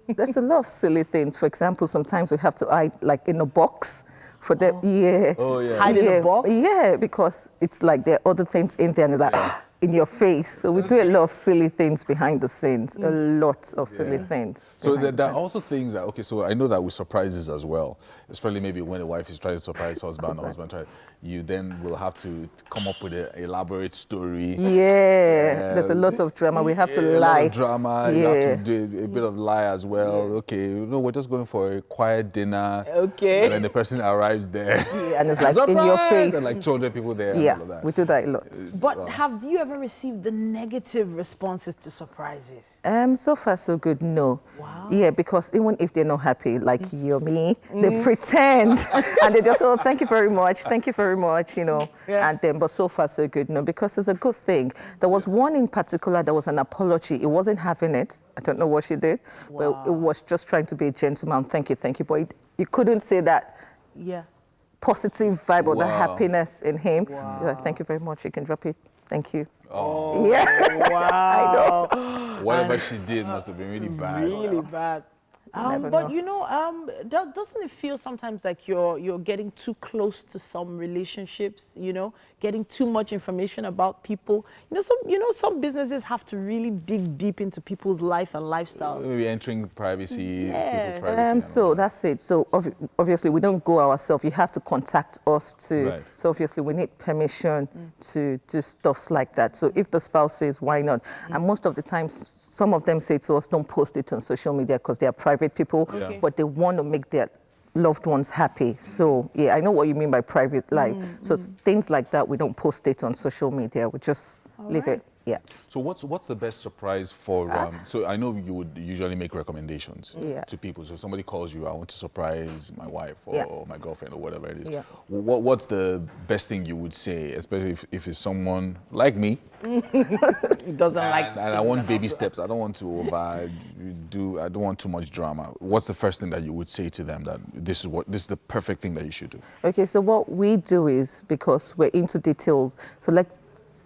There's a lot of silly things. For example, sometimes we have to hide like in a box for them. Yeah. Oh, yeah. Hide in a box? Yeah, because it's like there are other things in there and it's like in your face. So we do a lot of silly things behind the scenes. A lot of silly things. So there are also things that, okay, so I know that with surprises as well, especially maybe when a wife is trying to surprise husband, you then will have to come up with an elaborate story. Yeah, there's a lot of drama. We have to lie. A lot of drama. You have to do a bit of lie as well. Okay, we're just going for a quiet dinner. Okay. And then the person arrives there. Yeah, and it's like in your face. And like 200 people there. Yeah, and all of that. we do that a lot. But have you ever received the negative responses to surprises? So far so good, no. Wow. Yeah, because even if they're not happy, like you or me, they pretend and they just, oh, thank you very much, and then, but so far so good, no, because it's a good thing. There was one in particular, there was an apology. It wasn't having it. I don't know what she did, but it was just trying to be a gentleman. Thank you, but you couldn't say that. Yeah. Positive vibe or the happiness in him. Like, thank you very much. You can drop it. Thank you. Oh. Yeah. Wow. I know. Whatever she did must have been really bad. Really bad. But doesn't it feel sometimes like you're getting too close to some relationships, getting too much information about people? Some businesses have to really dig deep into people's life and lifestyles. Maybe entering privacy, people's privacy. So that's it. So obviously we don't go ourselves. You have to contact us too. Right. So obviously we need permission to do stuffs like that. So if the spouse says, why not? And most of the time, some of them say to us, don't post it on social media because they are private people, but they want to make their loved ones happy. So yeah, I know what you mean by private life. So things like that, we don't post it on social media. We just leave it. Yeah. So what's the best surprise for? So I know you would usually make recommendations to people. So somebody calls you, I want to surprise my wife or my girlfriend or whatever it is. Yeah. What's the best thing you would say, especially if it's someone like me? It doesn't and I want baby steps. I don't want to overdo. I don't want too much drama. What's the first thing that you would say to them that this is the perfect thing that you should do? Okay. So what we do is, because we're into details, so let's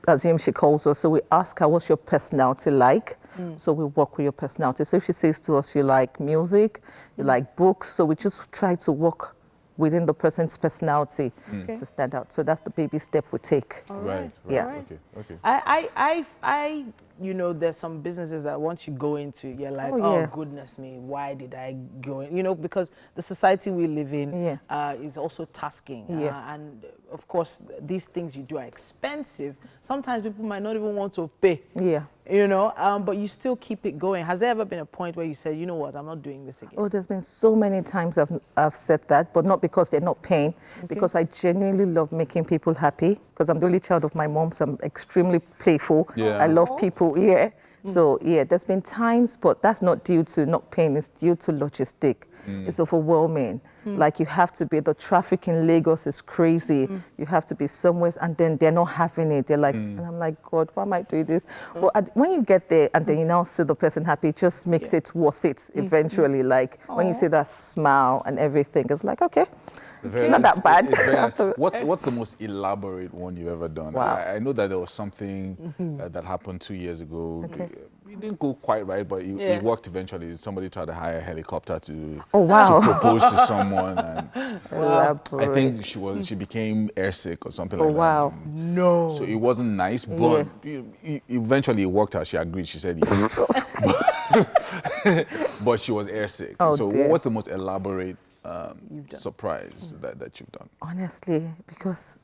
assume she calls us, so we ask her, what's your personality like? So we work with your personality. So if she says to us, you like music, you like books, so we just try to work within the person's personality to stand out. So that's the baby step we take. Right. Yeah. Okay. There's some businesses that once you go into, you're like, oh goodness me, why did I go in? Because the society we live in is also tasking. And of course, these things you do are expensive. Sometimes people might not even want to pay. Yeah. But you still keep it going. Has there ever been a point where you said, you know what, I'm not doing this again? Oh, there's been so many times I've said that, but not because they're not paying, because I genuinely love making people happy, because I'm the only child of my mom, so I'm extremely playful. Yeah. I love people, So, there's been times, but that's not due to not paying, it's due to logistic. It's overwhelming. Like, you have to be, the traffic in Lagos is crazy. You have to be somewhere, and then they're not having it. They're like, and I'm like, God, why am I doing this? But when you get there and then you now see the person happy, it just makes it worth it eventually. Like, when you see that smile and everything, it's like, okay. It's not that bad. What's the most elaborate one you've ever done? Wow. I know that there was something that happened 2 years ago. Okay. It didn't go quite right, but it worked eventually. Somebody tried to hire a helicopter to propose to someone, and I think she became airsick or something like that. Wow! No. So it wasn't nice, but eventually it worked out. She agreed. She said yes. But she was airsick. What's the most elaborate surprise that you've done? Honestly, because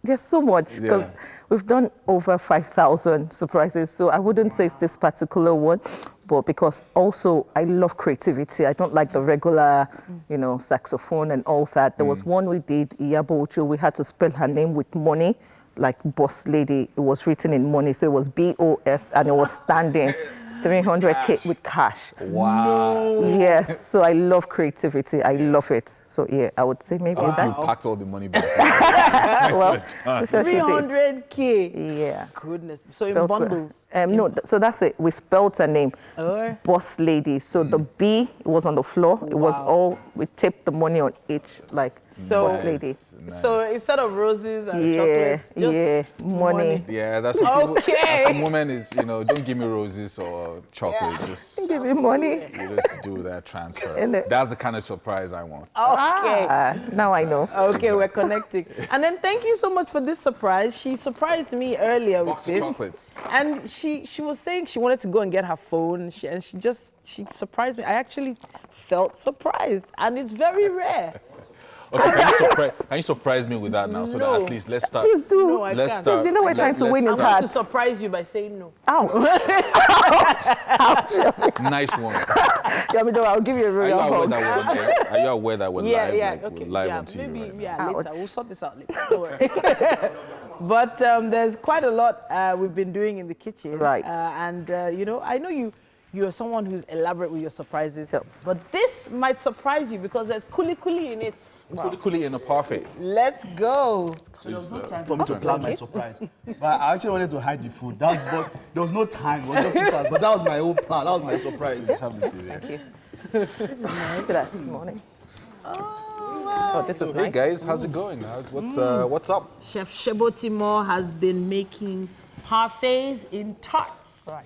there's so much, because we've done over 5,000 surprises, so I wouldn't say it's this particular one, but because also I love creativity. I don't like the regular, saxophone and all that. There was one we did, Iyabocho, we had to spell her name with money, like boss lady. It was written in money, so it was BOS, and it was standing. 300K with cash. Wow. Yes, so I love creativity. I love it. So I would say maybe that. You packed all the money back. Well, 300K. Yeah. Goodness. So in bundles. No, so that's it. We spelled her name. Boss lady. So the B was on the floor. It was all, we taped the money on each, like, So, boss lady. So instead of roses and chocolates, just money. Yeah, that's some people, some women is, you know, don't give me roses or chocolate. Just give me money. You just do that transfer. That's the kind of surprise I want. Okay. Now I know. Okay, we're connecting. And then thank you so much for this surprise. She surprised me earlier with this. Chocolates. And she was saying she wanted to go and get her phone. She surprised me. I actually felt surprised, and it's very rare. Okay, can you surprise me with that now, so that at least let's start. Please do. No, I let's can't. start. Because you know we're trying to win his I'm heart. going to surprise you by saying no. Ouch. Ouch. Nice one. Yeah, I'll give you a real hug. Are you aware that we're live? Yeah, like, okay. we're live yeah, on TV maybe, right now? yeah, later. We'll sort this out later. Don't worry. But there's quite a lot we've been doing in the kitchen. Right. You know, I know you're someone who's elaborate with your surprises, but this might surprise you because there's kuli in it. Wow. Kuli in a parfait. Let's go. So there was no time for me to plan my surprise. But I actually wanted to hide the food. There was no time. It was just too fast. But that was my own plan. That was my surprise. Thank you. This is nice. Look at that. Good morning. Oh, this is nice. Hey guys, how's it going? What's up? Chef Shebotimo has been making parfaits in tarts. Right.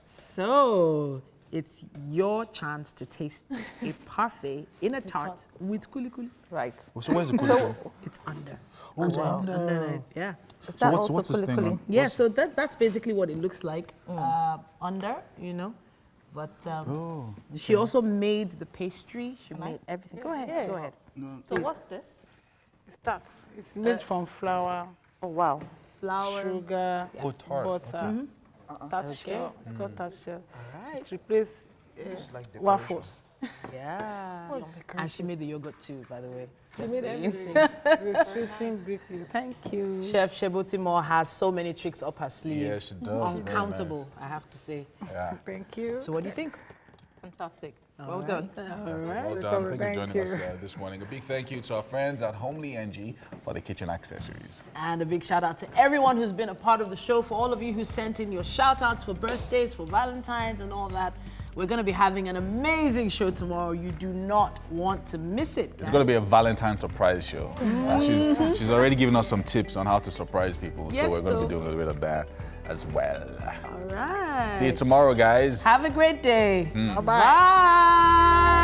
So it's your chance to taste a parfait in a tart with kuli. Right. So where's the kuli? It's under. Oh, it's under. Underneath, yeah. So what's this thing? Yeah, so that's basically what it looks like under, you know. But she also made the pastry. She made everything. Go ahead. Yeah. Go ahead. No. So what's this? It's tarts. It's made from flour. Oh wow. Flour, sugar, tart. butter. Tart shell. It's called tart shell. All right. It's replaced waffles. Yeah. And she made the yogurt too, by the way. She made everything. The sweetened bakery. Thank you. Chef Shebotimo has so many tricks up her sleeve. Yeah, she does. Uncountable, I have to say. Yeah. Thank you. So what do you think? Fantastic. Well done. All right. Well done. Thank you for joining us this morning. A big thank you to our friends at Homely NG for the kitchen accessories. And a big shout out to everyone who's been a part of the show, for all of you who sent in your shout outs for birthdays, for Valentines and all that. We're going to be having an amazing show tomorrow. You do not want to miss it. It's going to be a Valentine surprise show. She's already given us some tips on how to surprise people. Yes, so we're going to be doing a little bit of that as well. All right. See you tomorrow, guys. Have a great day. Bye-bye. Bye.